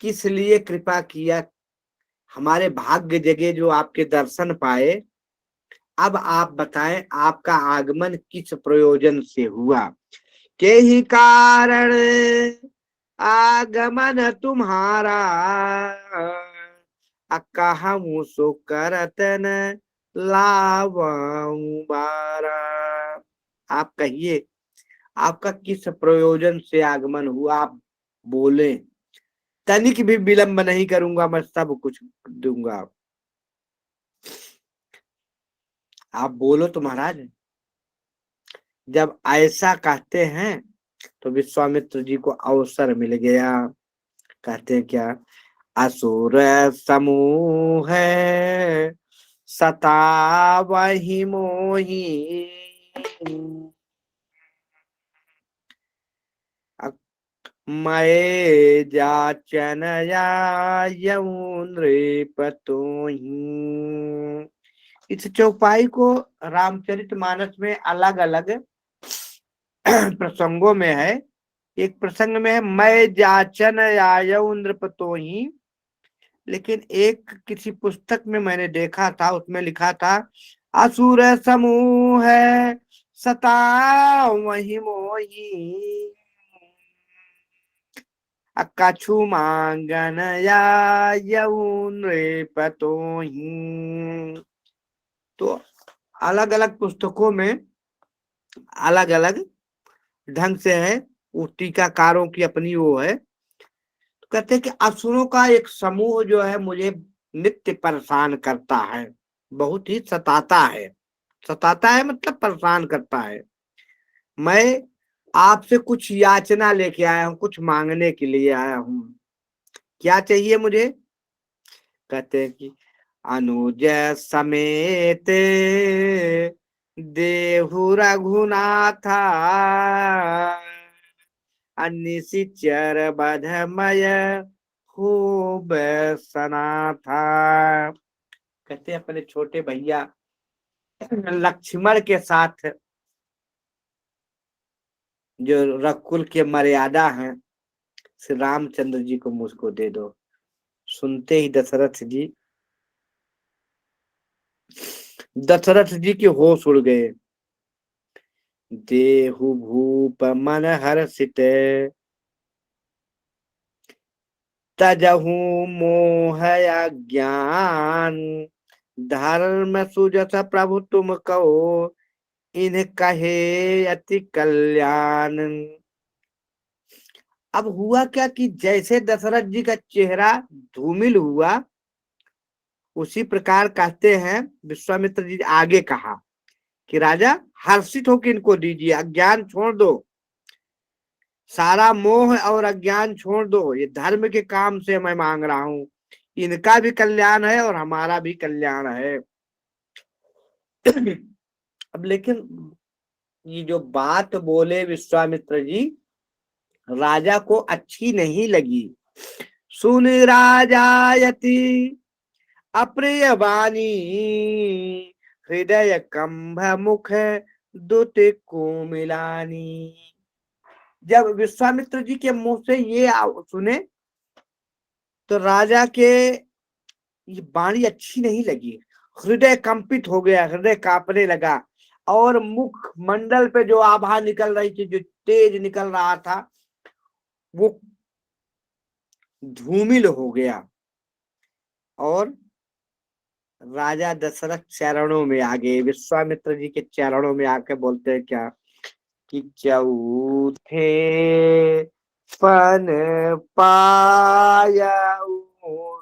किस लिए कृपा किया, हमारे भाग्य जगे जो आपके दर्शन पाए। अब आप बताएं आपका आगमन किस प्रयोजन से हुआ। के ही कारण आगमन तुम्हारा, कहूँ सो करत न लावऊं बारा। आप कहिए आपका किस प्रयोजन से आगमन हुआ, आप बोले, तनिक भी विलंब नहीं करूंगा, मैं सब कुछ दूंगा। आप बोलो तो महाराज। जब ऐसा कहते हैं तो विश्वामित्र जी को अवसर मिल गया। कहते हैं क्या, असुर समूह है सतावहि मोही, मैं जाचन आयऊं नृपतोहि। इस चौपाई को रामचरितमानस में अलग अलग प्रसंगों में है। एक प्रसंग में है मैं जाचन आयऊं नृपतोहि, लेकिन एक किसी पुस्तक में मैंने देखा था, उसमें लिखा था असुर समूह है सतावहि मोही, कछु मांगन आयऊं नृपतोहि। तो अलग अलग पुस्तकों में अलग अलग ढंग से है, वो टीकाकारों की अपनी वो है। तो कहते हैं कि असुरों का एक समूह जो है मुझे नित्य परेशान करता है, बहुत ही सताता है। सताता है मतलब परेशान करता है। मैं आपसे कुछ याचना लेके आया हूं, कुछ मांगने के लिए आया हूं। क्या चाहिए मुझे? कहते हैं कि अनुज समेत देहु रघुनाथा, निशिचर बधमय खूब सना था। कहते अपने छोटे भैया लक्ष्मण के साथ जो रघुकुल के मर्यादा हैं, श्री रामचंद्र जी को मुझको दे दो। सुनते ही दशरथ जी के होश उड़ गए। देहु भूप मन हर्षित, तजहु मोह अज्ञान, धर्म सुजस प्रभु तुम कहो, इन कहे अति कल्याण। अब हुआ क्या कि जैसे दशरथ जी का चेहरा धूमिल हुआ, उसी प्रकार कहते हैं विश्वामित्र जी आगे कहा कि राजा हर्षित होकर इनको दीजिए, अज्ञान छोड़ दो, सारा मोह और अज्ञान छोड़ दो, ये धर्म के काम से मैं मांग रहा हूं, इनका भी कल्याण है और हमारा भी कल्याण है। अब लेकिन ये जो बात बोले विश्वामित्र जी, राजा को अच्छी नहीं लगी। सुन राजायति अप्रिय वाणी, हृदय कंभ मुख दुत कोमिलानी। जब विश्वामित्र जी के मुंह से ये सुने तो राजा के ये वाणी अच्छी नहीं लगी, हृदय कंपित हो गया, हृदय कांपने लगा, और मुख मंडल पे जो आभा निकल रही थी, जो तेज निकल रहा था, वो धूमिल हो गया। और राजा दशरथ चरणों में आ गए, विश्वामित्र जी के चरणों में आके बोलते हैं क्या कि चौथे पन पाया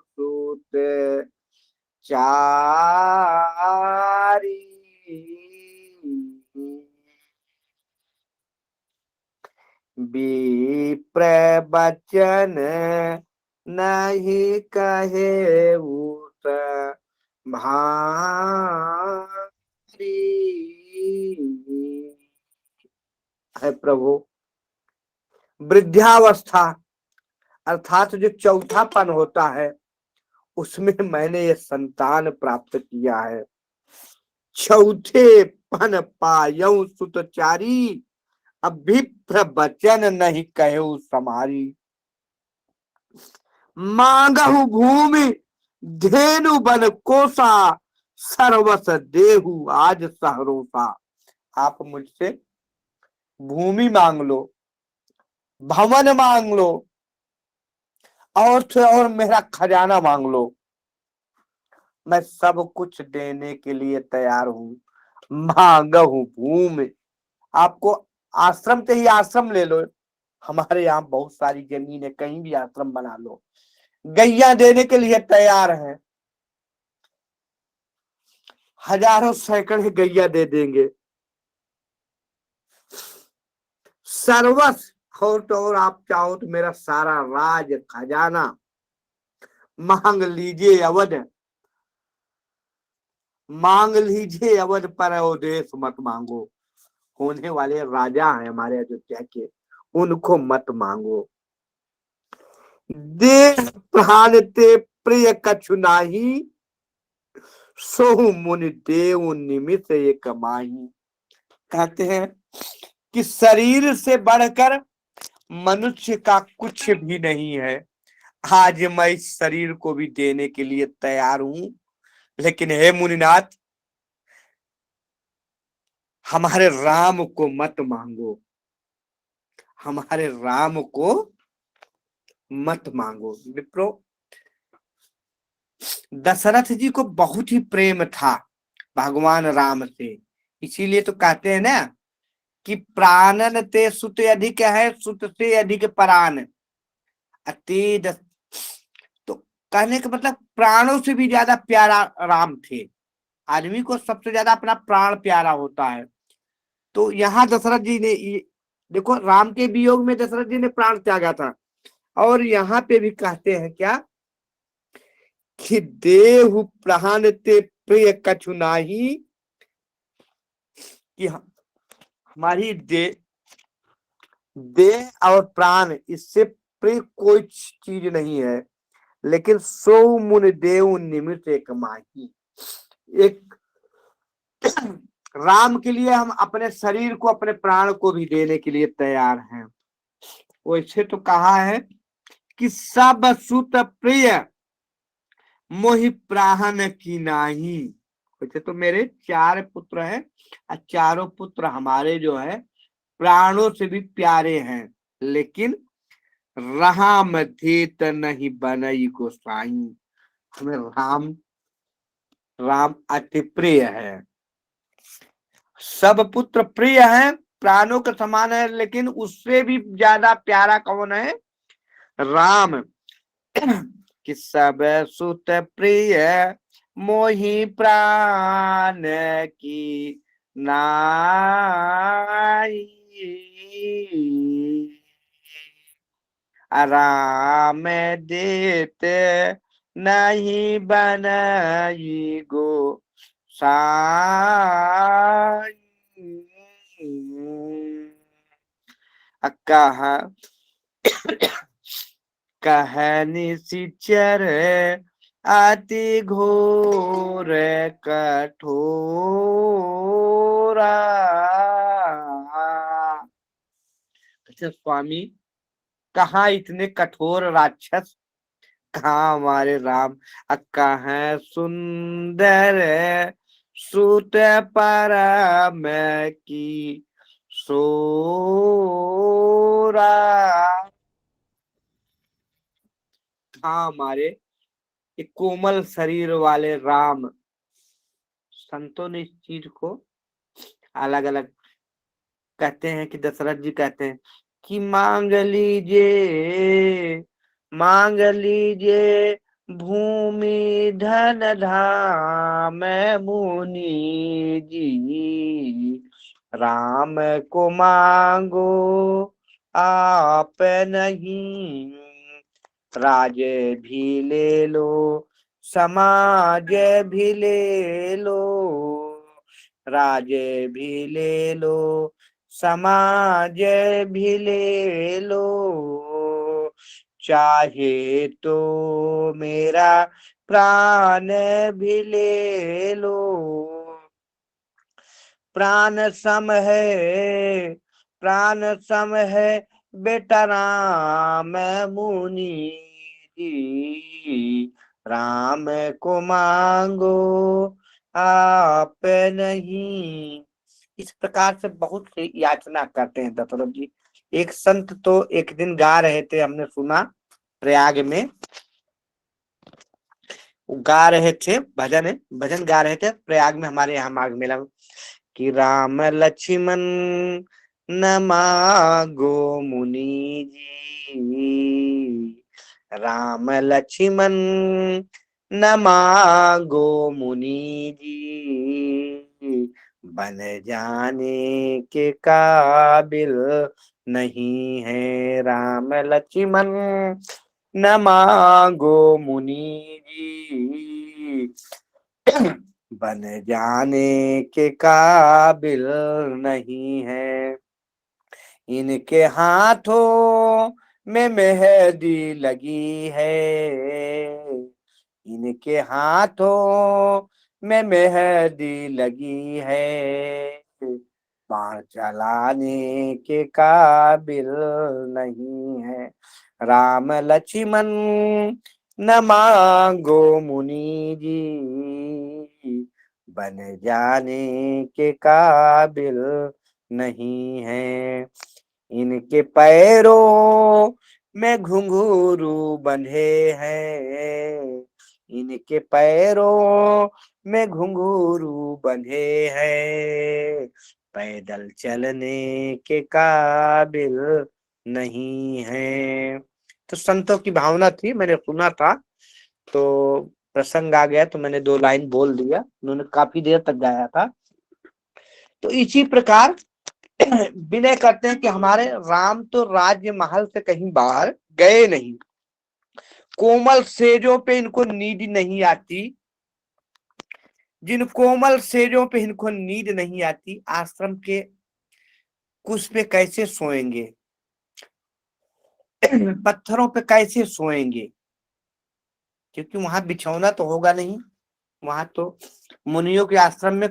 सूत चारी, विप्र बचन नहीं कहे उत भारी। है प्रभु, वृद्धावस्था अर्थात जो चौथापन होता है, उसमें मैंने ये संतान प्राप्त किया है। चौथे पन पायऊ सुतचारी, अब विप्र बचन नहीं कहे समारी। मांगहु भूमि धेनु बन कोसा, सर्वस देहु आज सहरोसा। आप मुझसे भूमि मांग लो, भवन मांग लो, और मेरा खजाना मांग लो, मैं सब कुछ देने के लिए तैयार हूं। मांगहु भूमि, आपको आश्रम से ही आश्रम ले लो, हमारे यहाँ बहुत सारी जमीन है, कहीं भी आश्रम बना लो, गैया देने के लिए तैयार है, हजारों सैकड़े गैया दे देंगे। सर्वस, और आप चाहो तो मेरा सारा राज खजाना मांग लीजिए अवध, मांग लीजिए अवध, पर देश मत मांगो। होने वाले राजा हैं हमारे अयोध्या के, उनको मत मांगो। देह प्राण ते प्रिय कछु नाही, सोहु मुनि देव निमित एक माही। कहते हैं कि शरीर से बढ़कर मनुष्य का कुछ भी नहीं है। आज मैं इस शरीर को भी देने के लिए तैयार हूं, लेकिन हे मुनिनाथ, हमारे राम को मत मांगो, हमारे राम को मत मांगो। विप्रो, दशरथ जी को बहुत ही प्रेम था भगवान राम से, इसीलिए तो कहते हैं ना कि प्राणन ते सुत अधिक है, सुत से अधिक प्राण अति। तो कहने का मतलब प्राणों से भी ज्यादा प्यारा राम थे। आदमी को सबसे ज्यादा अपना प्राण प्यारा होता है। तो यहाँ दशरथ जी ने देखो, राम के वियोग में दशरथ जी ने प्राण त्यागा था, और यहाँ पे भी कहते हैं क्या कि देहु प्राण ते प्रिय कछु नाही, कि हमारी देह और प्राण इससे प्रिय कोई चीज नहीं है, लेकिन सो मुनि देव निमित्त एक माही। एक राम के लिए हम अपने शरीर को, अपने प्राण को भी देने के लिए तैयार हैं। वैसे तो कहा है कि सब सुत प्रिय मोहि प्राण की नाही। वैसे तो मेरे 4 पुत्र हैं, और चारों पुत्र हमारे जो है प्राणों से भी प्यारे हैं, लेकिन राम धीत नहीं बनई गोसाई। हमें राम राम अति प्रिय है। सब पुत्र प्रिय है, प्राणों के समान है, लेकिन उससे भी ज्यादा प्यारा कौन है? राम। कि सब सुत प्रिय मोहि प्राण की नाई। राम देते नहीं बनई गो साई। कहा कहनी सिचर अति घोर कठोरा। अच्छा स्वामी, कहाँ इतने कठोर राक्षस, कहाँ हमारे राम। कहाँ सुंदर सुत परम की सोरा। कहाँ हमारे ये कोमल शरीर वाले राम। संतों ने इस चीज को अलग अलग कहते हैं कि दशरथ जी कहते हैं कि मांग लीजिए भूमि धन धाम मुनि जी। राम को मांगो आप नहीं, राज भी ले लो समाज भी ले लो। राज भी ले लो समाज भी ले लो। चाहे तो मेरा प्राण भी ले लो। प्राण सम है, प्राण सम है बेटा राम मुनि जी। राम को मांगो आप नहीं। इस प्रकार से बहुत से याचना करते हैं दशरथ जी। एक संत तो एक दिन गा रहे थे, हमने सुना प्रयाग में, गा रहे थे भजन भजन गा रहे थे प्रयाग में, हमारे यहाँ माघ मेला में, कि राम लक्ष्मण न मांगो मुनि जी। राम लक्ष्मण न मांगो मुनि जी। बन जाने के काबिल नहीं है राम लक्ष्मण न मांगो मुनि जी। बन जाने के काबिल नहीं है। इनके हाथों में मेहंदी लगी है। इनके हाथों में मेहंदी लगी है। बाण चलाने के काबिल नहीं है। राम लक्ष्मण न मांगो मुनि जी। बन जाने के काबिल नहीं है। इनके पैरों में घुंघरू बंधे हैं। इनके पैरों में घुंघरू बंधे हैं। पैदल चलने के काबिल नहीं है। तो संतों की भावना थी, मैंने सुना था तो प्रसंग आ गया तो मैंने 2 लाइन बोल दिया। उन्होंने काफी देर तक गाया था। तो इसी प्रकार विनय करते हैं कि हमारे राम तो राज्य महल से कहीं बाहर गए नहीं। कोमल सेजों पे इनको नींद नहीं आती। जिन कोमल सेजों पे इनको नींद नहीं आती, आश्रम के कुछ पे कैसे सोएंगे, पत्थरों पे कैसे सोएंगे, क्योंकि वहां बिछौना तो होगा नहीं। वहां तो मुनियों के आश्रम में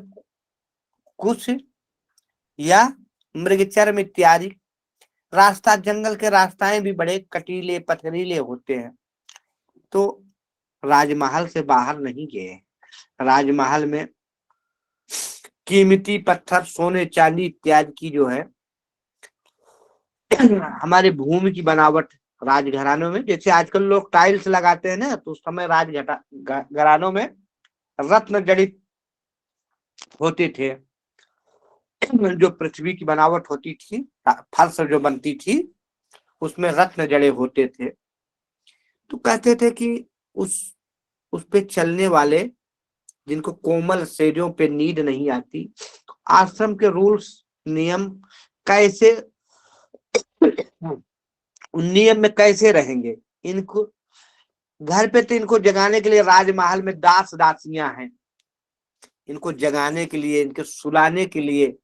कुछ या मृगचर्म इत्यादि रास्ता, जंगल के रास्ताएं भी बड़े कटीले पथरीले होते हैं। तो राजमहल से बाहर नहीं गए। राजमहल में कीमती पत्थर, सोने चांदी इत्यादि की जो है हमारे भूमि की बनावट राजघरानों में जैसे आजकल लोग टाइल्स लगाते हैं ना, तो उस समय राजघरानों में रत्न जड़ित होते थे। जो पृथ्वी की बनावट होती थी, फर्श जो बनती थी, उसमें रत्न जड़े होते थे। तो कहते थे कि उस पे चलने वाले जिनको कोमल सेजों पे नींद नहीं आती, तो आश्रम के रूल्स नियम कैसे, उन नियम में कैसे रहेंगे। इनको घर पे तो इनको जगाने के लिए राजमहल में दास दासियां हैं, इनको जगाने के लिए, इनके सुलाने के लिए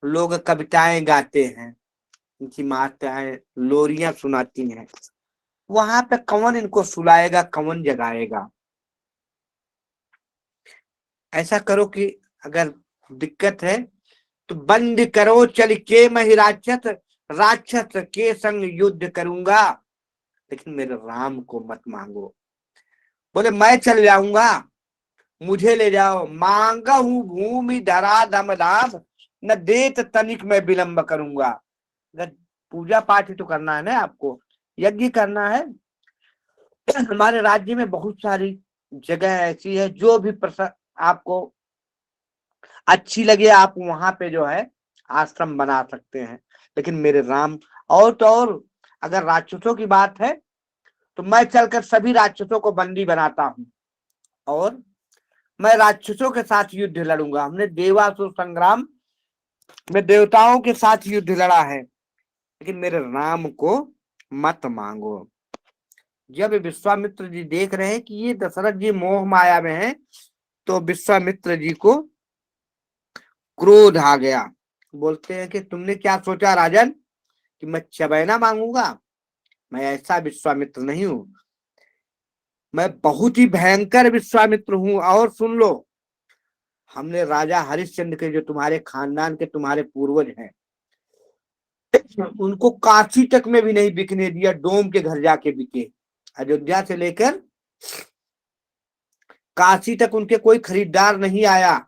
लोग कविताएं गाते हैं, इनकी माताएं लोरियां सुनाती हैं। वहां पे कौन इनको सुलाएगा, कौन जगाएगा। ऐसा करो कि अगर दिक्कत है तो बंद करो चल के मैं राक्षस, राक्षस के संग युद्ध करूंगा, लेकिन मेरे राम को मत मांगो। बोले मैं चल जाऊंगा, मुझे ले जाओ, मांगा हूं भूमि धरा दम दाम, न देत तनिक मैं विलंब करूंगा। अगर पूजा पाठ ही तो करना है ना, आपको यज्ञ करना है। हमारे राज्य में बहुत सारी जगह ऐसी है, जो भी आपको अच्छी लगे आप वहां पे जो है आश्रम बना सकते हैं। लेकिन मेरे राम, और तो और अगर राक्षसों की बात है तो मैं चलकर सभी राक्षसों को बंदी बनाता हूं और मैं राक्षसों के साथ युद्ध लड़ूंगा। हमने देवासुर संग्राम में देवताओं के साथ युद्ध लड़ा है, लेकिन मेरे राम को मत मांगो। जब विश्वामित्र जी देख रहे हैं कि ये दशरथ जी मोह माया में हैं, तो विश्वामित्र जी को क्रोध आ गया। बोलते हैं कि तुमने क्या सोचा राजन कि मैं चबैना मांगूंगा? मैं ऐसा विश्वामित्र नहीं हूं, मैं बहुत ही भयंकर विश्वामित्र हूं। और सुन लो, हमने राजा हरिश्चंद्र के, जो तुम्हारे खानदान के तुम्हारे पूर्वज हैं, उनको काशी तक में भी नहीं बिकने दिया, डोम के घर जाके बिके। अयोध्या से लेकर काशी तक उनके कोई खरीदार नहीं आया,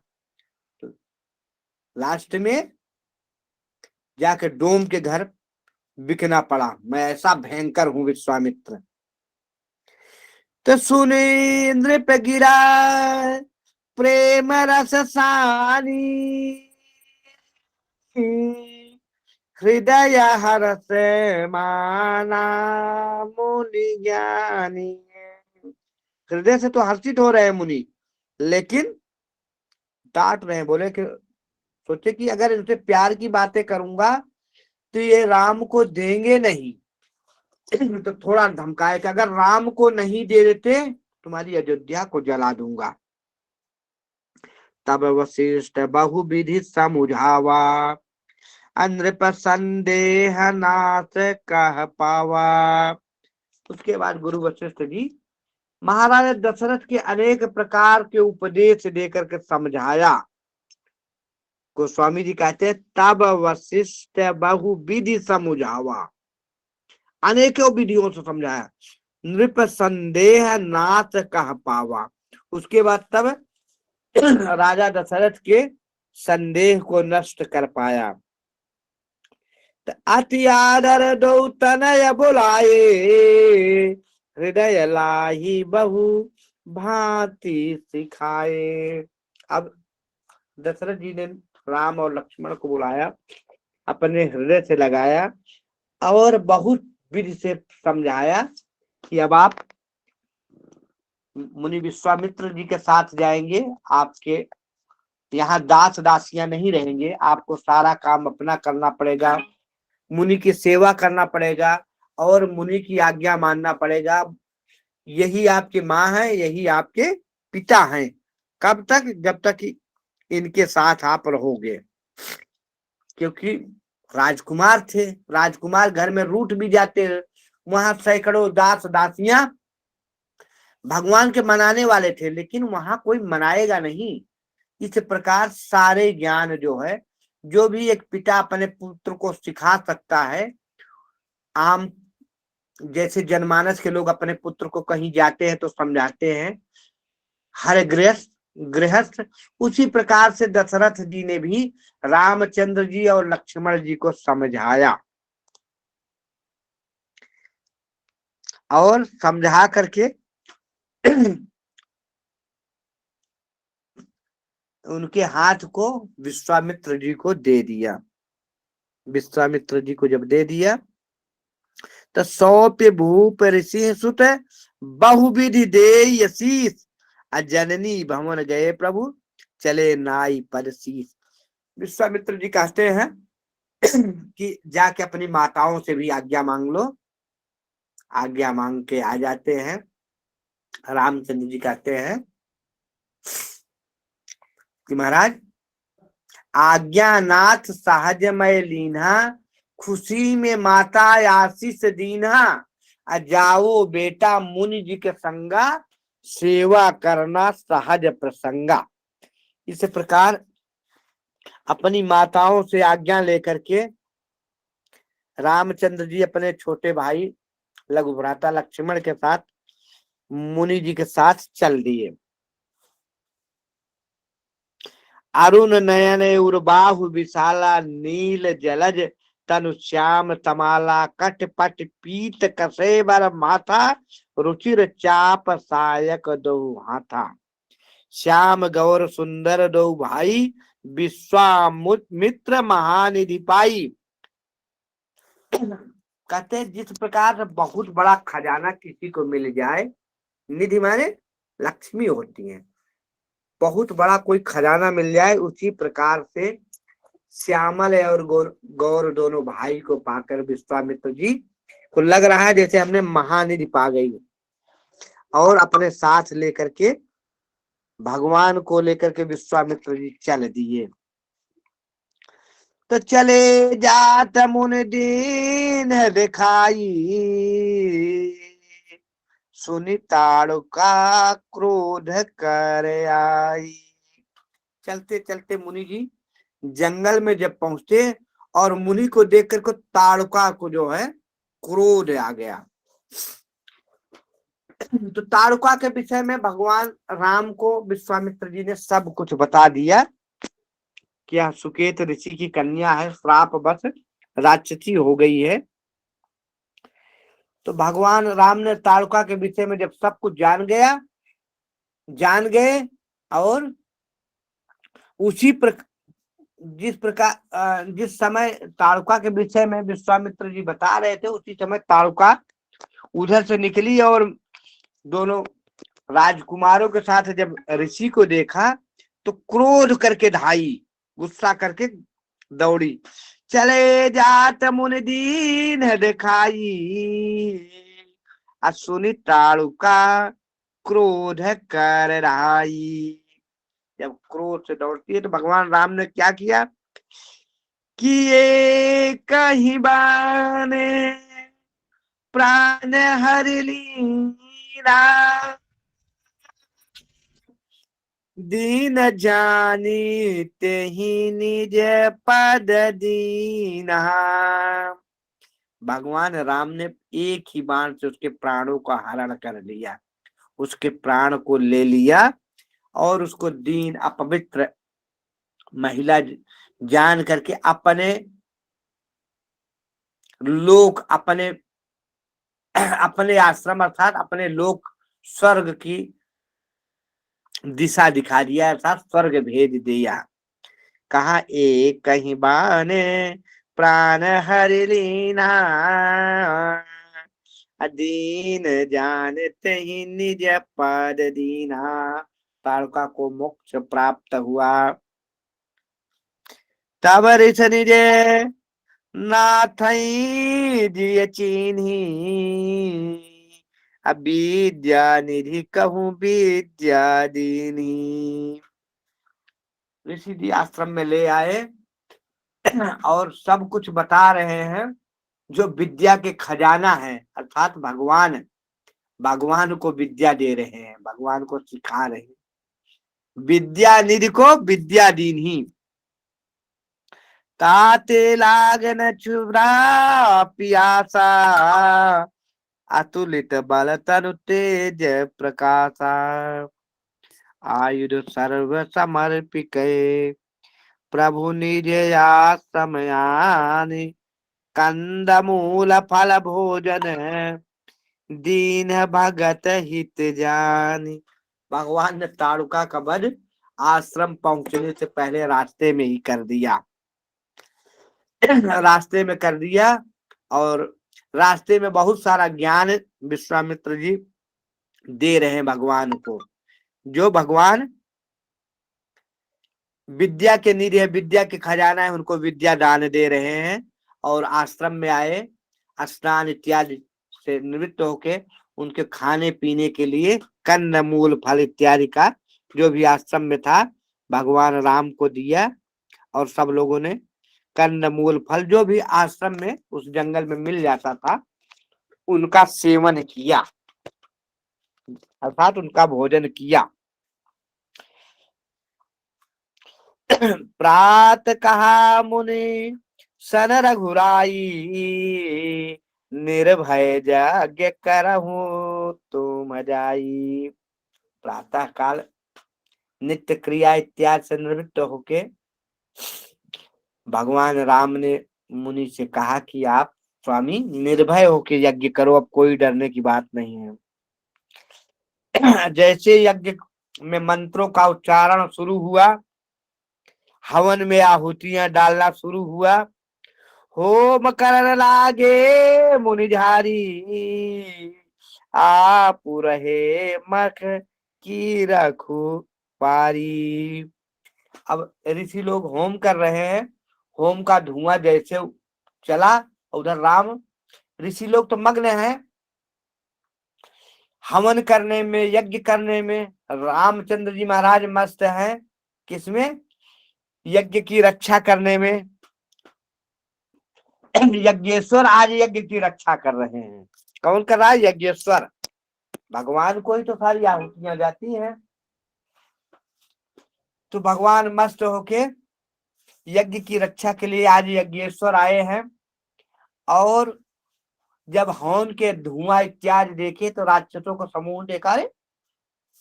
लास्ट में जाके डोम के घर बिकना पड़ा। मैं ऐसा भयंकर हूं विश्वामित्र। तो सुने इंद्र पे गिरा प्रेम रस सानी, हृदय हरस माना मुनि ज्ञानी। हृदय से तो हर्षित हो रहे हैं मुनि, लेकिन डांट रहे हैं। बोले कि सोचे कि अगर इनसे प्यार की बातें करूंगा तो ये राम को देंगे नहीं। तो थोड़ा धमकाए कि अगर राम को नहीं दे देते तुम्हारी अयोध्या को जला दूंगा। तब वशिष्ठ बहुविधि समुझावा, नृप संदेह नाथ कह पावा। उसके बाद गुरु वशिष्ठ जी महाराज दशरथ के अनेक प्रकार के उपदेश देकर के समझाया। गोस्वामी जी कहते हैं तब वशिष्ठ बहुविधि समुझावा, अनेकों विधियों से समझाया। नृप संदेह नाथ कह पावा, उसके बाद तब राजा दशरथ के संदेह को नष्ट कर पाया। अति आदर दो तनय बुलाए, हृदय लाही बहु भांति सिखाए। अब दशरथ जी ने राम और लक्ष्मण को बुलाया, अपने हृदय से लगाया और बहुत विधि से समझाया कि अब आप मुनि विश्वामित्र जी के साथ जाएंगे, आपके यहाँ दास दासियां नहीं रहेंगे, आपको सारा काम अपना करना पड़ेगा, मुनि की सेवा करना पड़ेगा और मुनि की आज्ञा मानना पड़ेगा। यही आपकी माँ है, यही आपके पिता हैं। कब तक? जब तक इनके साथ आप रहोगे। क्योंकि राजकुमार थे, राजकुमार घर में रूठ भी जाते, वहां सैकड़ों दास दासियां भगवान के मनाने वाले थे, लेकिन वहां कोई मनाएगा नहीं। इस प्रकार सारे ज्ञान जो है, जो भी एक पिता अपने पुत्र को सिखा सकता है, आम जैसे जनमानस के लोग अपने पुत्र को कहीं जाते हैं तो समझाते हैं, हर गृहस्थ, उसी प्रकार से दशरथ जी ने भी रामचंद्र जी और लक्ष्मण जी को समझाया। और समझा करके उनके हाथ को विश्वामित्र जी को दे दिया। विश्वामित्र जी को जब दे दिया तो सौंपे भूप ऋषि सुत बहुविधि दे यशीस, जननी भवन गए प्रभु चले नाई पर शीस। विश्वामित्र जी कहते हैं कि जाके अपनी माताओं से भी आज्ञा मांग लो। आज्ञा मांग के आ जाते हैं। रामचंद्र जी कहते हैं कि महाराज आज्ञानाथ सहजमय लीन्हा, खुशी में माता आशीष दीन्हा, जाओ बेटा मुनि जी के संगा, सेवा करना सहज प्रसंगा। इस प्रकार अपनी माताओं से आज्ञा लेकर के रामचंद्र जी अपने छोटे भाई लघु भ्राता लक्ष्मण के साथ मुनि जी के साथ चल दिए। अरुण नयन उर्बाहु विशाला, नील जलज तनु श्याम तमाला, कट पट पीत कसे बर माथा, रुचिर चाप सायक दो हाथा। श्याम गौर सुंदर दो भाई, विश्वामित्र महानिधि पाई। कहते जिस प्रकार से बहुत बड़ा खजाना किसी को मिल जाए, निधि माने लक्ष्मी होती है, बहुत बड़ा कोई खजाना मिल जाए, उसी प्रकार से श्यामल और गौर दोनों भाई को पाकर विश्वामित्र जी को लग रहा है जैसे हमने महानिधि पा गई। और अपने साथ लेकर के भगवान को लेकर के विश्वामित्र जी चल दिए। तो चले जात मुन दीन दिखाई, सुनि ताड़ुका क्रोध कर आई। चलते चलते मुनि जी जंगल में जब पहुंचे और मुनि को देख कर को ताड़ुका को जो है क्रोध आ गया। तो ताड़ुका के विषय में भगवान राम को विश्वामित्र जी ने सब कुछ बता दिया कि यह सुकेत ऋषि की कन्या है, श्राप बस राक्षसी हो गई है। तो भगवान राम ने ताड़ुका के विषय में जब सब कुछ जान गए और उसी जिस समय ताड़ुका के विषय में विश्वामित्र जी बता रहे थे, उसी समय ताड़ुका उधर से निकली और दोनों राजकुमारों के साथ जब ऋषि को देखा तो क्रोध करके धाई, गुस्सा करके दौड़ी। चले जात मुनि दीन दिखाई, सुनि ताड़ुका क्रोध कर रहाई। जब क्रोध से दौड़ती है तो भगवान राम ने क्या किया कि ये कहीं बाने प्राण हर लीला, दीन जानी तेहि निज पद दीना। भगवान राम ने एक ही बाण से उसके प्राणों का हरण कर लिया, उसके प्राण को ले लिया और उसको दीन अपवित्र महिला जान करके अपने लोक अपने आश्रम अर्थात अपने लोक स्वर्ग की दिशा दिखा दिया, अर्थात स्वर्ग भेज दिया। कहा एक कहीं बाने प्राण हर लीना, दीन जानते ही निज पद दीना। ताड़ुका को मोक्ष प्राप्त हुआ। तब ऋष निज नाथई जिय चीन्ही, विद्या निधि कहूँ विद्या दीनी। ऋषि जी आश्रम में ले आए और सब कुछ बता रहे हैं, जो विद्या के खजाना है, अर्थात भगवान को विद्या दे रहे हैं, भगवान को सिखा रहे हैं। विद्या निधि को विद्या दीनी, ताते लागन चुरा पियासा, अतुलित बल तनु तेज प्रकाशा। आयुध सर्व समर्पिक प्रभु निज आश्रमयानि, कंद मूल फल भोजन दीन भगत हित जानी। भगवान ने ताड़ुका का वध आश्रम पहुंचने से पहले रास्ते में ही कर दिया। रास्ते में कर दिया, और रास्ते में बहुत सारा ज्ञान विश्वामित्र जी दे रहे हैं भगवान को। जो भगवान विद्या के निधि है, विद्या के खजाना है, उनको विद्या दान दे रहे हैं। और आश्रम में आए, स्नान इत्यादि से निवृत्त होके उनके खाने पीने के लिए कंद मूल फल इत्यादि का जो भी आश्रम में था भगवान राम को दिया। और सब लोगों ने कंद मूल फल जो भी आश्रम में उस जंगल में मिल जाता था उनका सेवन किया, अर्थात उनका भोजन किया। प्रात कहा मुनि सन रघुराई, निर्भय यज्ञ करहूं तुम जाई। प्रातः काल नित्य क्रिया इत्यादि से निवृत्त होके भगवान राम ने मुनि से कहा कि आप स्वामी निर्भय होके यज्ञ करो, अब कोई डरने की बात नहीं है। जैसे यज्ञ में मंत्रों का उच्चारण शुरू हुआ, हवन में आहुतियां डालना शुरू हुआ, होम करन लागे मुनिझारी, आप रहे मख की रखू पारी। अब ऋषि लोग होम कर रहे हैं, होम का धुआं जैसे चला, उधर राम ऋषि लोग तो मग्न हैं हवन करने में, यज्ञ करने में। रामचंद्र जी महाराज मस्त हैं किसमें? यज्ञ की रक्षा करने में। यज्ञेश्वर आज यज्ञ की रक्षा कर रहे हैं। कौन कर रहा है? यज्ञेश्वर। भगवान को ही तो सारी आहुतियां जाती हैं। तो भगवान मस्त होके यज्ञ की रक्षा के लिए आज यज्ञेश्वर आए हैं। और जब हवन के धुआं इत्यादि देखे तो राक्षसों को समूह देखा, रे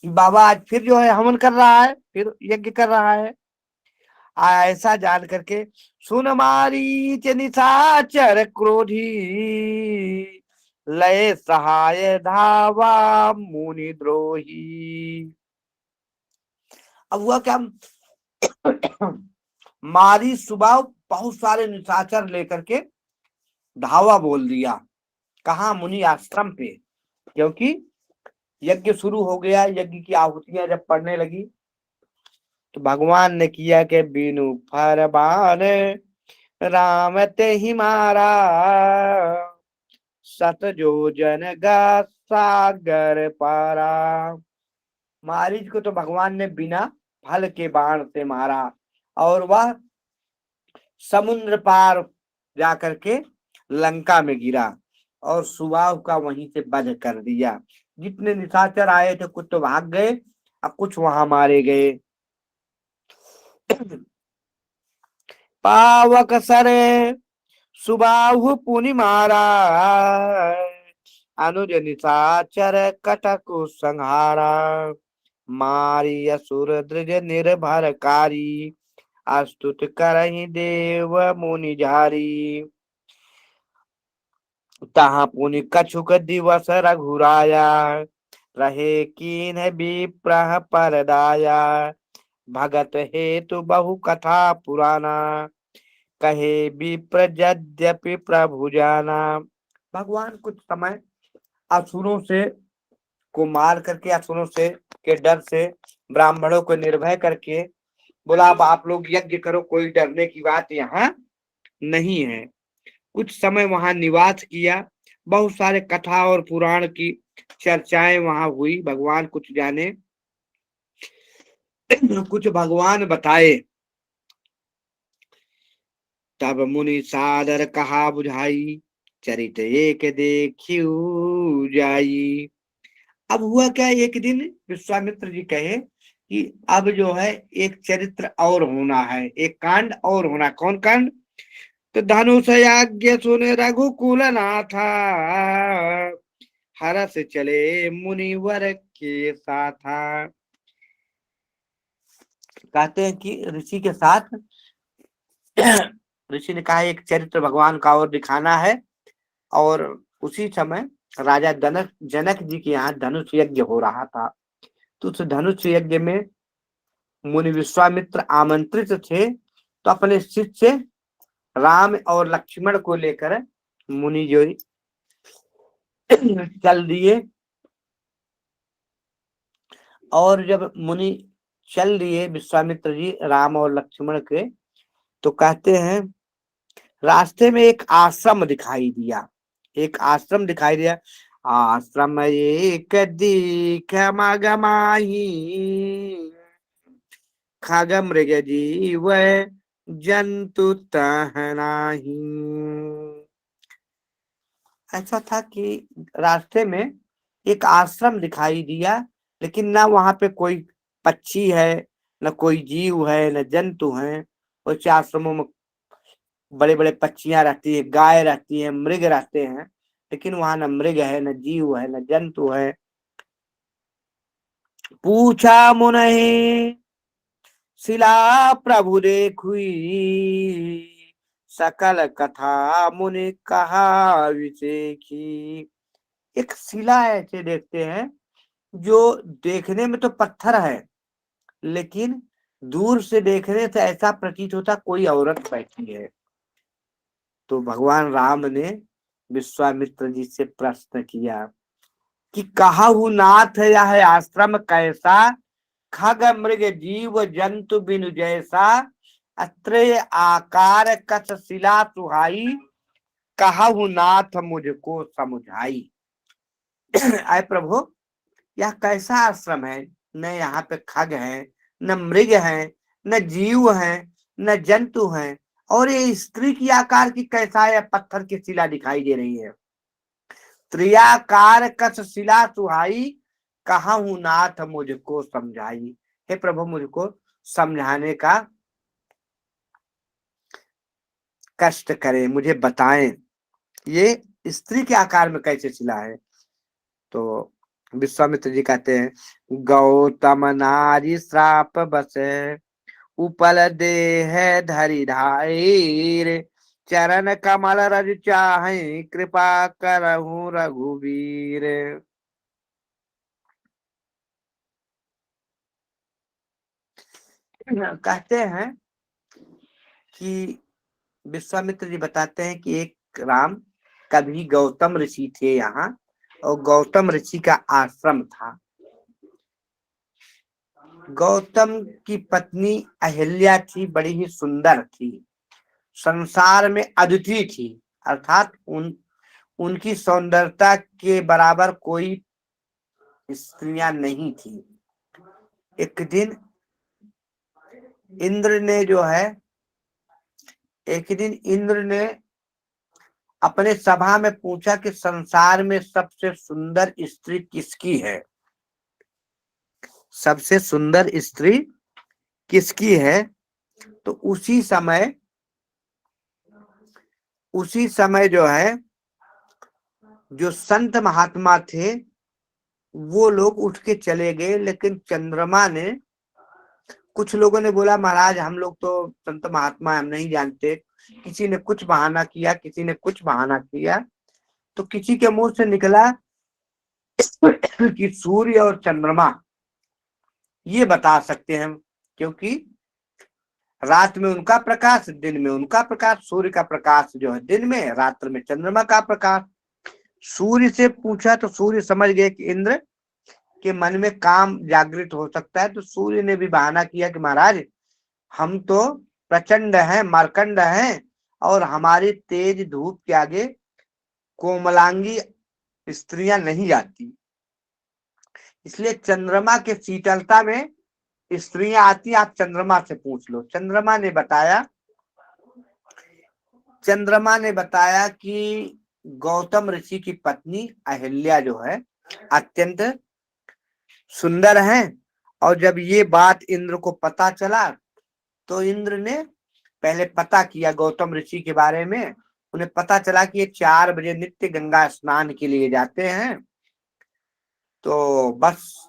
बाबा आज फिर जो है हवन कर रहा है, फिर यज्ञ कर रहा है। ऐसा जान करके सुन मारीच निशाचर क्रोधी, लय सहाय धावा मुनि द्रोही। अब हुआ क्या, मारी सुबह बहुत सारे निशाचर लेकर के धावा बोल दिया। कहा? मुनि आश्रम पे। क्योंकि यज्ञ शुरू हो गया, यज्ञ की आहुतियां जब पड़ने लगी तो भगवान ने किया कि बीनु फरमान राम ते ही मारा, सत जो जन गा सागर पारा। मारीच को तो भगवान ने बिना फल के बाण से मारा और वह समुद्र पार जाकर के लंका में गिरा और सुबाह का वहीं से वध कर दिया। जितने निशाचर आए थे कुछ तो भाग गए, अब कुछ वहां मारे गए। पावक सरे सुबाहु पुनि मारा, अनुज निशाचर कटकु संहारा। मारी असुर द्विज निर्भरकारी, अस्तुत करहि देव मुनि झारी। तहाँ पुनि कछुक दिवस रघुराया, रहे कीन विप्रह परदाया। भगत हेतु बहु कथा पुराना, कहे विप्र यद्यपि प्रभु जाना। भगवान कुछ समय असुरों से को मार करके, असुरों से के डर से ब्राह्मणों को निर्भय करके बोला अब आप लोग यज्ञ करो, कोई डरने की बात यहाँ नहीं है। कुछ समय वहां निवास किया, बहुत सारे कथा और पुराण की चर्चाएं वहां हुई। भगवान कुछ जाने कुछ भगवान बताए। तब मुनि सादर कहा बुझाई, चरित एक देखियो जाई। अब हुआ क्या, एक दिन विश्वामित्र जी कहे कि अब जो है एक चरित्र और होना है, एक कांड और होना। कौन कांड? तो धनुष यज्ञ सुने रघुकुल नाथा, हरस चले मुनिवर के साथ। कहते हैं कि ऋषि के साथ ऋषि ने कहा एक चरित्र भगवान का और दिखाना है। और उसी समय राजा जनक जी के यहाँ धनुष यज्ञ हो रहा था। तो उस धनुष यज्ञ में मुनि विश्वामित्र आमंत्रित थे, तो अपने शिष्य राम और लक्ष्मण को लेकर मुनि जो चल दिए। और जब मुनि चल दिए विश्वामित्र जी राम और लक्ष्मण के, तो कहते हैं रास्ते में एक आश्रम दिखाई दिया। एक आश्रम दिखाई दिया। आश्रम एक दीख मगमाही, खग मृग जीव जंतु तहनाही। ऐसा था कि रास्ते में एक आश्रम दिखाई दिया, लेकिन ना वहां पे कोई पक्षी है, न कोई जीव है, न जंतु है। उस आश्रमों में बड़े बड़े पक्षियां रहती है, गाय रहती है, मृग रहते हैं, लेकिन वहां न मृग है, न जीव है, न जंतु है। पूछा मुने शिला प्रभु देखुई, सकल कथा मुनि कहा विशेखी। एक शिला ऐसे देखते हैं जो देखने में तो पत्थर है, लेकिन दूर से देखने से ऐसा प्रतीत होता कोई औरत बैठी है। तो भगवान राम ने विश्वामित्र जी से प्रश्न किया कि कहु नाथ यह आश्रम कैसा, खग मृग जीव जंतु बिनु जैसा, अत्रेय आकार कस शिला सुहाई, कहु नाथ मुझको समझाई। आय प्रभु, यह कैसा आश्रम है? न यहाँ पे खग है, न मृग है, न जीव है, न जंतु है, और ये स्त्री की आकार की कैसा है? पत्थर की शिला दिखाई दे रही है। त्रियाकार कस शिला सुहाई, कहूँ नाथ मुझको समझाई। हे प्रभु, मुझको समझाने का कष्ट करें, मुझे बताएं ये स्त्री के आकार में कैसे शिला है। तो विश्वामित्र जी कहते हैं गौतम नारी श्राप बसे, उपल देह धरि धार, चरण कमल रज चाहे, कृपा करहु रघुवीर। कहते हैं कि विश्वामित्र जी बताते हैं कि एक राम कभी गौतम ऋषि थे यहाँ, और गौतम ऋषि का आश्रम था। गौतम की पत्नी अहिल्या थी, बड़ी ही सुंदर थी, संसार में अद्वितीय थी, अर्थात उनकी सौंदर्यता के बराबर कोई स्त्रियां नहीं थी। एक दिन इंद्र ने अपने सभा में पूछा कि संसार में सबसे सुंदर स्त्री किसकी है? सबसे सुंदर स्त्री किसकी है? तो उसी समय जो है, जो संत महात्मा थे वो लोग उठ के चले गए। लेकिन चंद्रमा ने, कुछ लोगों ने बोला महाराज हम लोग तो संत महात्मा हम नहीं जानते, किसी ने कुछ बहाना किया, किसी ने कुछ बहाना किया। तो किसी के मुंह से निकला कि सूर्य और चंद्रमा ये बता सकते हैं, क्योंकि रात में उनका प्रकाश, दिन में उनका प्रकाश। सूर्य का प्रकाश जो है दिन में, रात्र में चंद्रमा का प्रकाश। सूर्य से पूछा तो सूर्य समझ गए कि इंद्र के मन में काम जागृत हो सकता है। तो सूर्य ने भी बहाना किया कि महाराज हम तो प्रचंड हैं, मार्कंड हैं, और हमारी तेज धूप के आगे कोमलांगी स्त्रियां नहीं आती, इसलिए चंद्रमा के शीतलता में स्त्रियां आती, आप चंद्रमा से पूछ लो। चंद्रमा ने बताया कि गौतम ऋषि की पत्नी अहिल्या जो है अत्यंत सुंदर है। और जब ये बात इंद्र को पता चला, तो इंद्र ने पहले पता किया गौतम ऋषि के बारे में। उन्हें पता चला कि ये 4 बजे नित्य गंगा स्नान के लिए जाते हैं। तो बस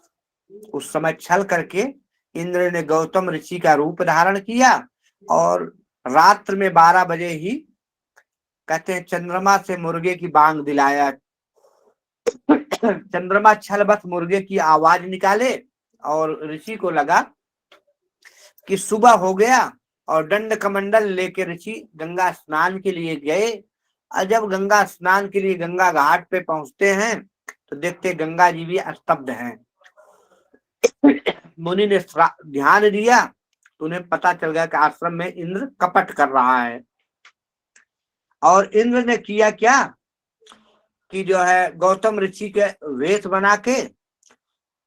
उस समय छल करके इंद्र ने गौतम ऋषि का रूप धारण किया, और रात्र में 12 बजे ही कहते हैं चंद्रमा से मुर्गे की बांग दिलाया चंद्रमा छलबस मुर्गे की आवाज निकाले और ऋषि को लगा कि सुबह हो गया और दंड कमंडल लेकर ऋषि गंगा स्नान के लिए गए। और जब गंगा स्नान के लिए गंगा घाट पे पहुंचते हैं तो देखते गंगा जी भी स्तब्ध हैं। मुनि ने ध्यान दिया तो उन्हें पता चल गया कि आश्रम में इंद्र कपट कर रहा है। और इंद्र ने किया क्या कि जो है गौतम ऋषि के वेश बना के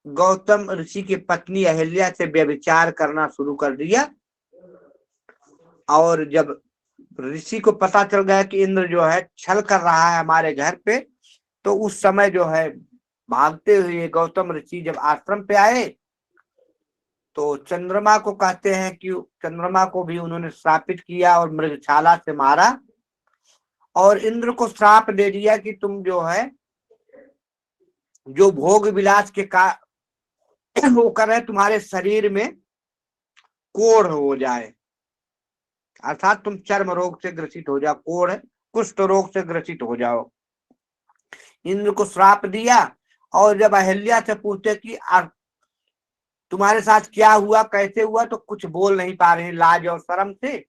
गौतम ऋषि की पत्नी अहिल्या से व्यभिचार करना शुरू कर दिया। और जब ऋषि को पता चल गया कि इंद्र जो है छल कर रहा है हमारे घर पे, तो उस समय जो है भागते हुए गौतम ऋषि जब आश्रम पे आए तो चंद्रमा को कहते हैं कि चंद्रमा को भी उन्होंने श्रापित किया और मृगशाला से मारा और इंद्र को श्राप दे दिया कि तुम जो है जो भोग विलास के का वो कर रहे तुम्हारे शरीर में कोढ़ हो जाए, अर्थात तुम चर्म रोग से ग्रसित हो जाओ, कोढ़ कुष्ठ रोग से ग्रसित हो जाओ। इंद्र को श्राप दिया। और जब अहिल्या से पूछते कि तुम्हारे साथ क्या हुआ, कैसे हुआ, तो कुछ बोल नहीं पा रहे लाज और शर्म से।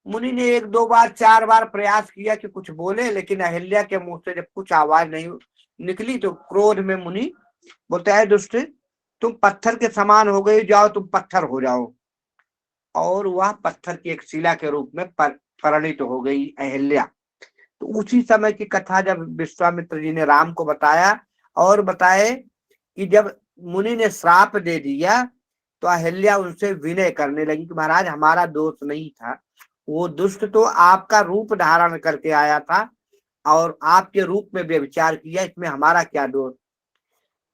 मुनि ने 1-2 बार 4 बार प्रयास किया कि कुछ बोले, लेकिन अहिल्या के मुंह से जब कुछ आवाज नहीं निकली तो क्रोध में मुनि बोलता है दुष्ट तुम पत्थर के समान हो गई, जाओ तुम पत्थर हो जाओ। और वह पत्थर की एक शिला के रूप में परिणित हो गई अहिल्या। तो उसी समय की कथा जब विश्वामित्र जी ने राम को बताया और बताए कि जब मुनि ने श्राप दे दिया तो अहिल्या उनसे विनय करने लगी कि महाराज हमारा दोष नहीं था, वो दुष्ट तो आपका रूप धारण करके आया था और आपके रूप में व्यभिचार किया, इसमें हमारा क्या दोष।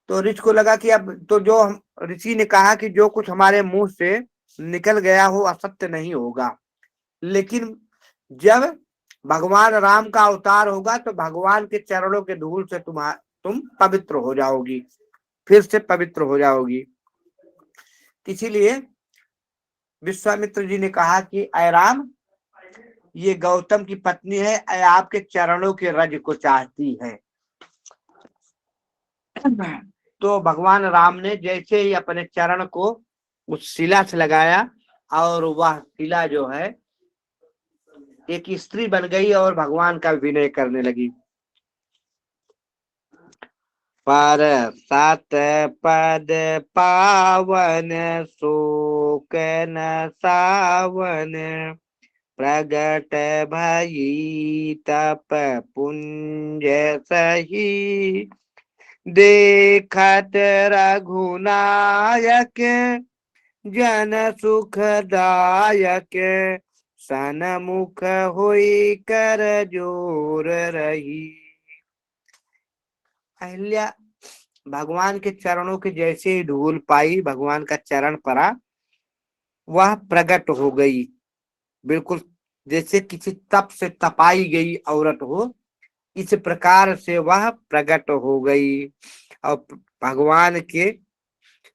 तो ऋषि को लगा कि अब तो जो ऋषि ने कहा कि जो कुछ हमारे मुंह से निकल गया हो असत्य नहीं होगा, लेकिन जब भगवान राम का अवतार होगा तो भगवान के चरणों के धूल से तुम पवित्र हो जाओगी, फिर से पवित्र हो जाओगी। इसीलिए विश्वामित्र जी ने कहा कि अय राम ये गौतम की पत्नी है, आपके चरणों के रज को चाहती है। तो भगवान राम ने जैसे ही अपने चरण को उस शिला से लगाया और वह शिला जो है एक स्त्री बन गई और भगवान का विनय करने लगी। पर 7 पद पावन शोक न सावन, प्रगट भई तप पुंज सही, देखत रघुनायक जन सुखदायक, सनमुख होई कर जोर रही। अहिल्या भगवान के चरणों के जैसे ही धूल पाई, भगवान का चरण पड़ा, वह प्रकट हो गई, बिल्कुल जैसे किसी तप से तपाई गई औरत हो, इस प्रकार से वह प्रकट हो गई और भगवान के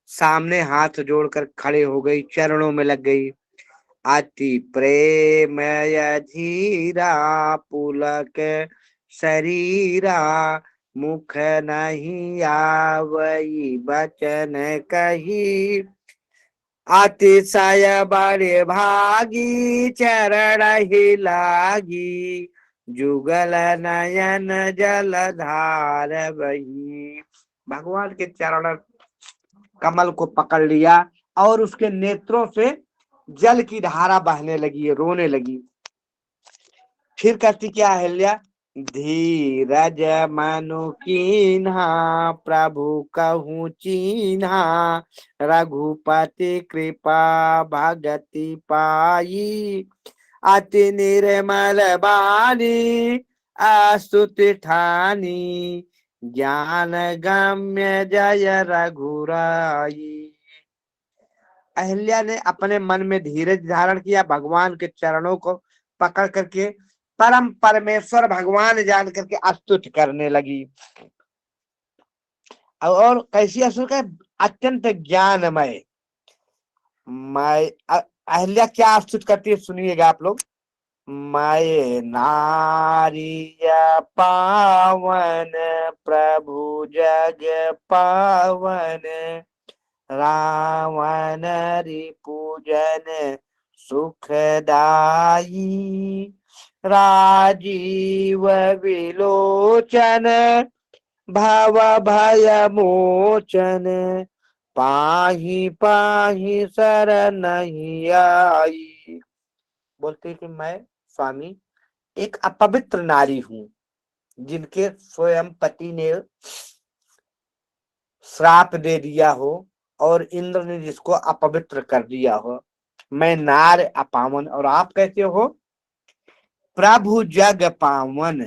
सामने हाथ जोड़कर खड़े हो गई, चरणों में लग गई। अति प्रेम धीरा पुलक शरीरा, मुख नहीं आवई बचन कही, अतिशय बड़े भागी चरण ही लागी, जुगल नयन जल धार बही। भगवान के चरण कमल को पकड़ लिया और उसके नेत्रों से जल की धारा बहने लगी, रोने लगी। फिर कहती क्या अहिल्या, धीरज मनु कीन्हा प्रभु कहूँ चीन्हा, रघुपति कृपा भगति पाई, अति निर्मल बानी अस्तुति ठानी, ज्ञान गम्य जय रघुराई। अहिल्या ने अपने मन में धीरज धारण किया, भगवान के चरणों को पकड़ करके परम परमेश्वर भगवान जान करके स्तुति करने लगी। और कैसी स्तुति, अत्यंत ज्ञानमय। अहिल्या क्या स्तुति करती है सुनिएगा आप लोग। मैं नारिय पावन प्रभु जग पावन रावण रिपुजन सुखदाई राजीव विलोचन भव भय मोचन पाहि पाहि शरणहि आई। बोलते कि मैं स्वामी एक अपवित्र नारी हूँ जिनके स्वयं पति ने श्राप दे दिया हो और इंद्र ने जिसको अपवित्र कर दिया हो। मैं नार अपावन और आप कहते हो प्रभु जग पावन।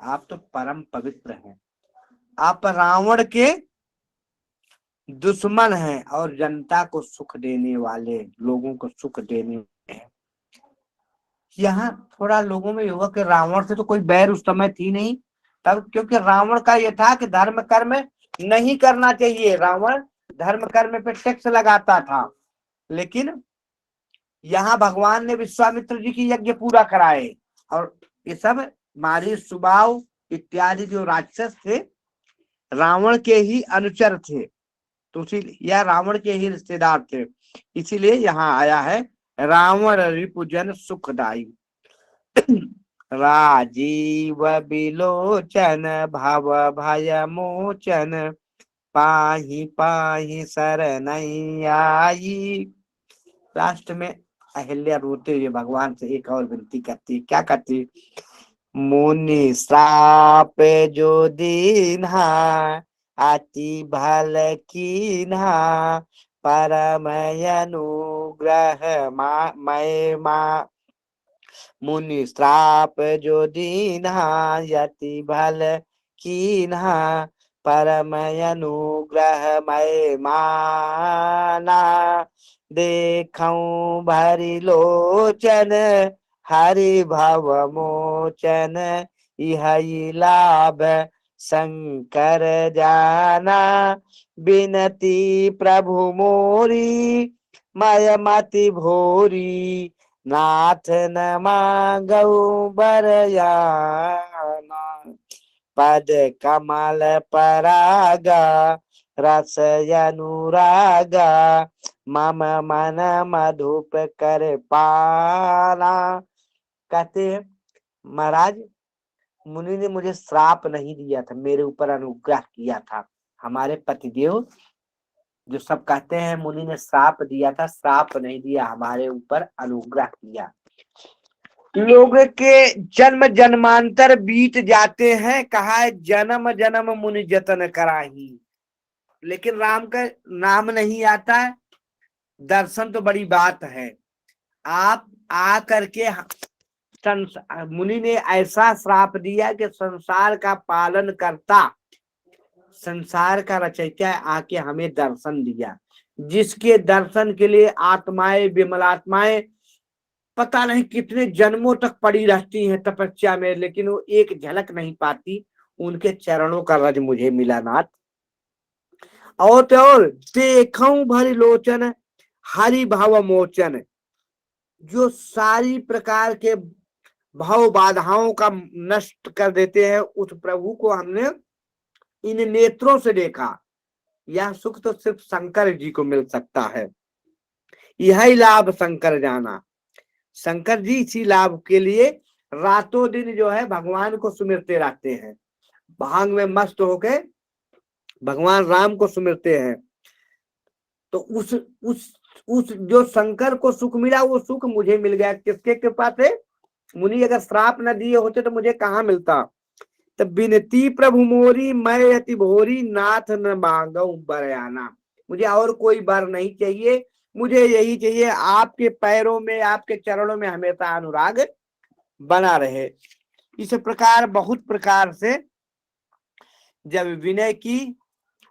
आप तो परम पवित्र हैं। आप रावण के दुश्मन हैं और जनता को सुख देने वाले, लोगों को सुख देने वाले हैं। यहाँ थोड़ा लोगों में युवा कि रावण से तो कोई बैर उस समय थी नहीं तब, क्योंकि रावण का यह था कि धर्म कर्म नहीं करना चाहिए। रावण धर्म कर्म पे टैक्स लगाता था, लेकिन यहाँ भगवान ने विश्वामित्र जी की यज्ञ पूरा कराए और ये सब मारी सुबाव इत्यादि जो राक्षस थे रावण के ही अनुचर थे, तो यह रावण के ही रिश्तेदार थे। इसीलिए यहाँ आया है रावण रिपुजन सुखदाई राजीव बिलोचन भव भय मोचन पाहि पाहि शरणै आई। लास्ट में अहिल्या रोते हुए भगवान से एक और विनती करती, क्या करती? मुनि श्राप जो दीन्हा अति भल कीन्हा परम अनुग्रह मा मुनि श्राप जो दीन्हा यति भल कीन्हा परम अनुग्रह मय माना देखऊं भरी लोचन हरि भव मोचन यही लाभ शंकर जाना बिनती प्रभु मोरी मय मति भोरी नाथ न मांगऊ बरयाना पद कमल परागा रस अनुरागा मम मन मधुप कर पाना। कहते महाराज मुनि ने मुझे श्राप नहीं दिया था, मेरे ऊपर अनुग्रह किया था। हमारे पतिदेव जो सब कहते हैं मुनि ने श्राप दिया था, श्राप नहीं दिया, हमारे ऊपर अनुग्रह किया। लोग के जन्म जन्मांतर बीत जाते हैं, कहा है जन्म जन्म मुनि जतन कराही, लेकिन राम का नाम नहीं आता है। दर्शन तो बड़ी बात है। आप आ करके मुनि ने ऐसा श्राप दिया कि संसार का पालन करता, संसार का रचयिता आके हमें दर्शन दिया, जिसके दर्शन के लिए आत्माएं विमलात्माएं पता नहीं कितने जन्मों तक पड़ी रहती हैं तपस्या में, लेकिन वो एक झलक नहीं पाती। उनके चरणों का रज मुझे मिला नाथ। और तो और देखऊं भरी लोचन हरि भव मोचन, जो सारी प्रकार के भाव बाधाओं का नष्ट कर देते हैं, उस प्रभु को हमने इन नेत्रों से देखा। यह सुख तो सिर्फ शंकर जी को मिल सकता है। यही लाभ शंकर जाना। शंकर जी इसी लाभ के लिए रातों दिन जो है भगवान को सुमिरते रहते हैं, भांग में मस्त होके भगवान राम को सुमिरते हैं। तो उस जो शंकर को सुख मिला वो सुख मुझे मिल गया। किसके कृपा से? मुनि अगर श्राप न दिए होते तो मुझे कहाँ मिलता। तो बिनती प्रभु मोरी मैं अति भोरी नाथ न मांगऊ बरयाना। मुझे और कोई बर नहीं चाहिए, मुझे यही चाहिए आपके पैरों में, आपके चरणों में हमेशा अनुराग बना रहे। इस प्रकार बहुत प्रकार से जब विनय की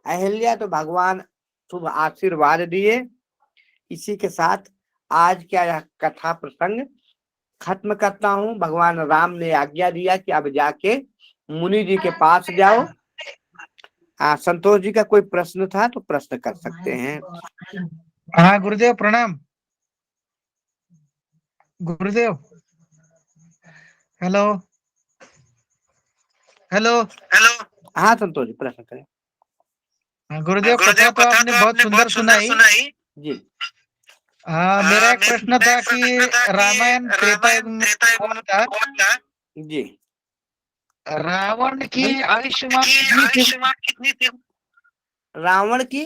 अहिल्या तो भगवान शुभ आशीर्वाद दिए। इसी के साथ आज क्या यह कथा प्रसंग खत्म करता हूँ। भगवान राम ने आज्ञा दिया कि अब जाके मुनि जी के पास जाओ। संतोष जी का कोई प्रश्न था तो प्रश्न कर सकते हैं। हाँ गुरुदेव प्रणाम। गुरुदेव हेलो हेलो। हाँ संतोष जी, प्रश्न करें। गुरुदेव, कथा तो आपने बहुत सुंदर सुनाई। जी। मेरा एक प्रश्न था कि रामायण त्रेता युग में हुआ था, जी। रावण की आयुष्मान कितनी थी? रावण की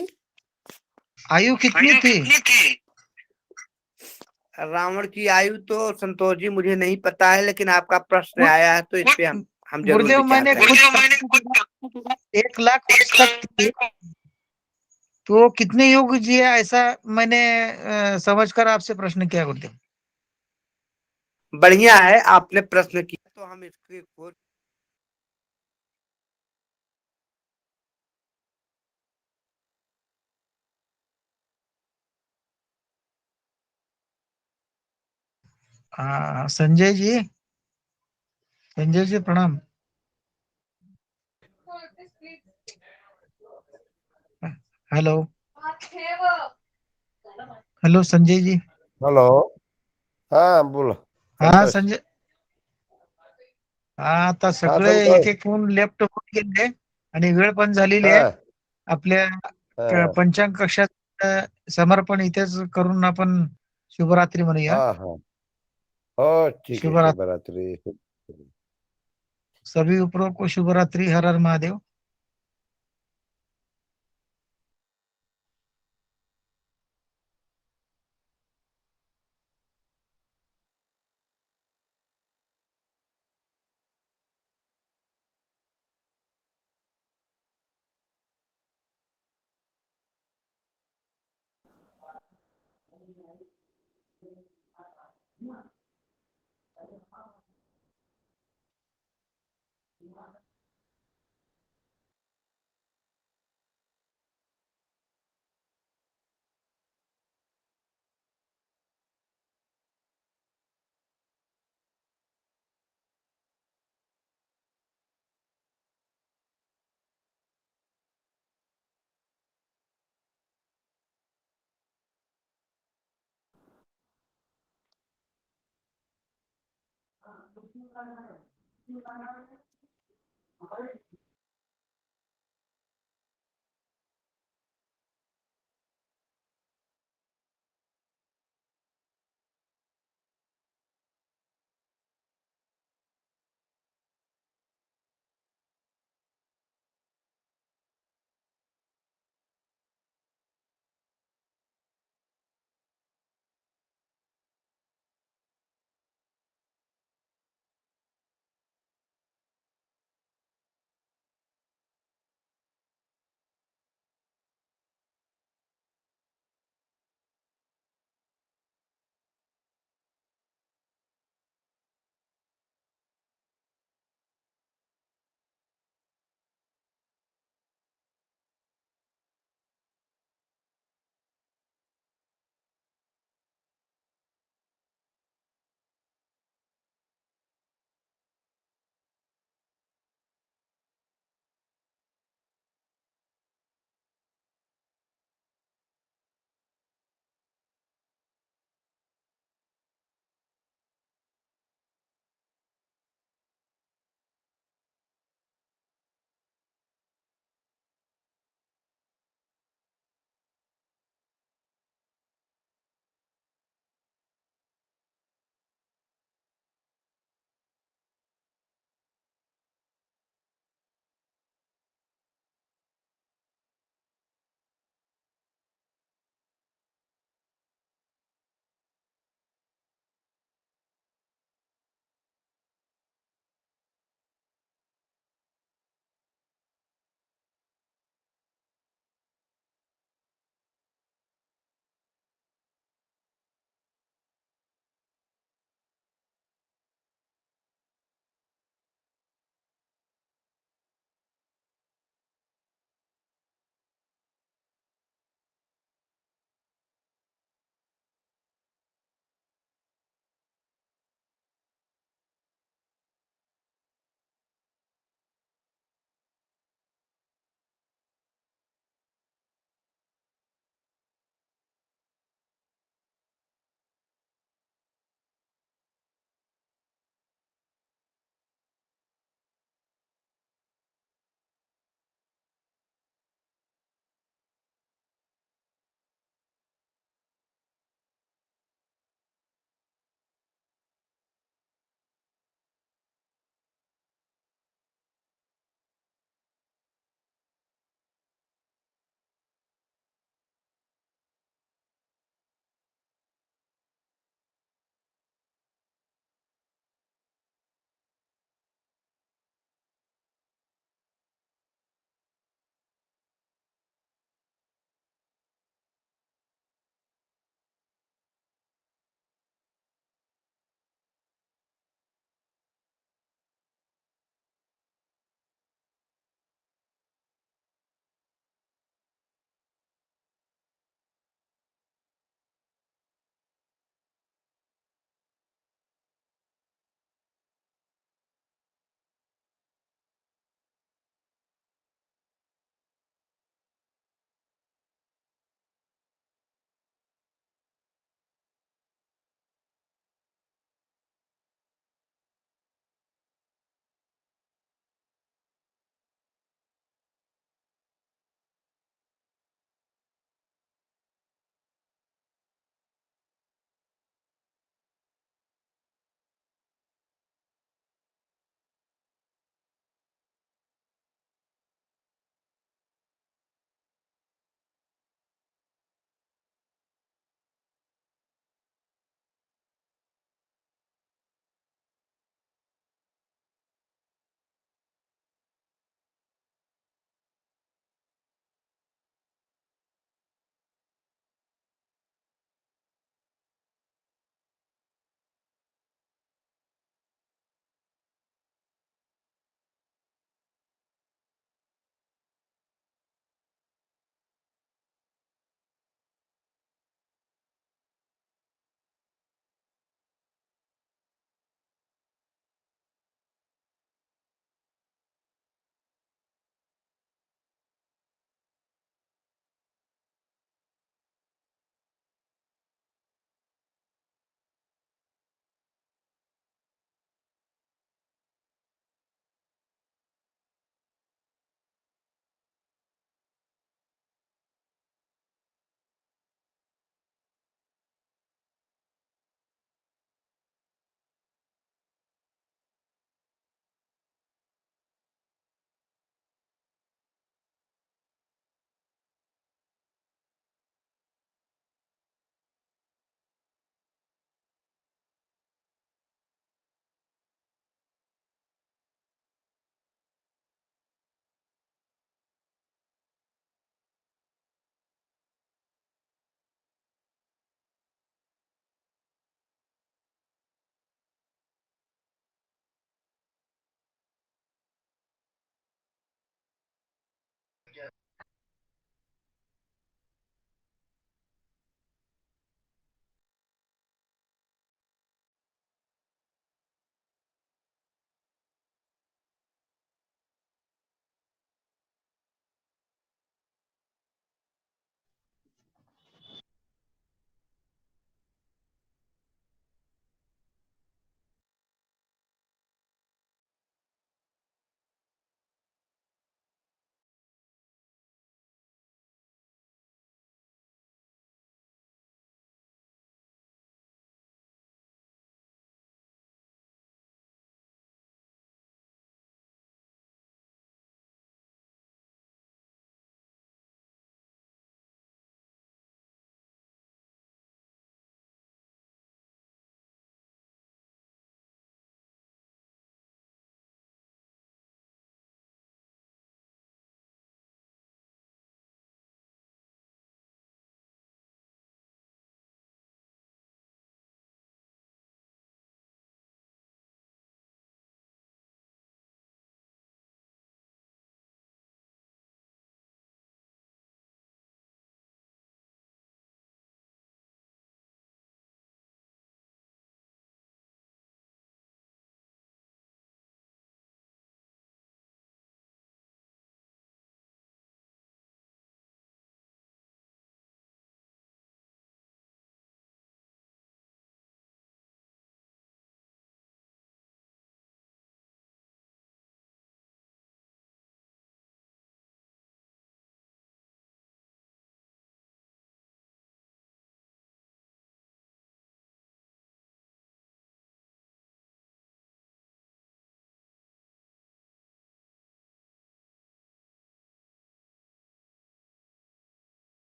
आयु कितनी थी? रावण की आयु तो संतोष जी मुझे नहीं पता है, लेकिन आपका प्रश्न आया है तो इस पे हम जरूर गुरुदेव, विचार मैंने करेंगे। कुछ 1 लाख वर्ष तक थी, तो कितने युग जिए ऐसा मैंने समझकर आपसे प्रश्न किया गुरुदेव। बढ़िया है, आपने प्रश्न किया तो हम इसके खोज। संजय जी, संजय जी प्रणाम। Hello hello Sanjay ji. Hello, हाँ बोलो हाँ संतोष। संजय, आता हाँ सगळे एक संतोष। एक होऊन लेफ्ट होऊन गेले आणि वेळ पण झालेली आहे. हाँ आपल्या हाँ पंचांग कक्षात समर्पण इथेच करून आपण शुभरात्री म्हणूया. हाँ हाँ। हो ठीक है, शुभरात्री. शुभरात्रि। सभी उपरों को शुभरात्रि. हर हर महादेव.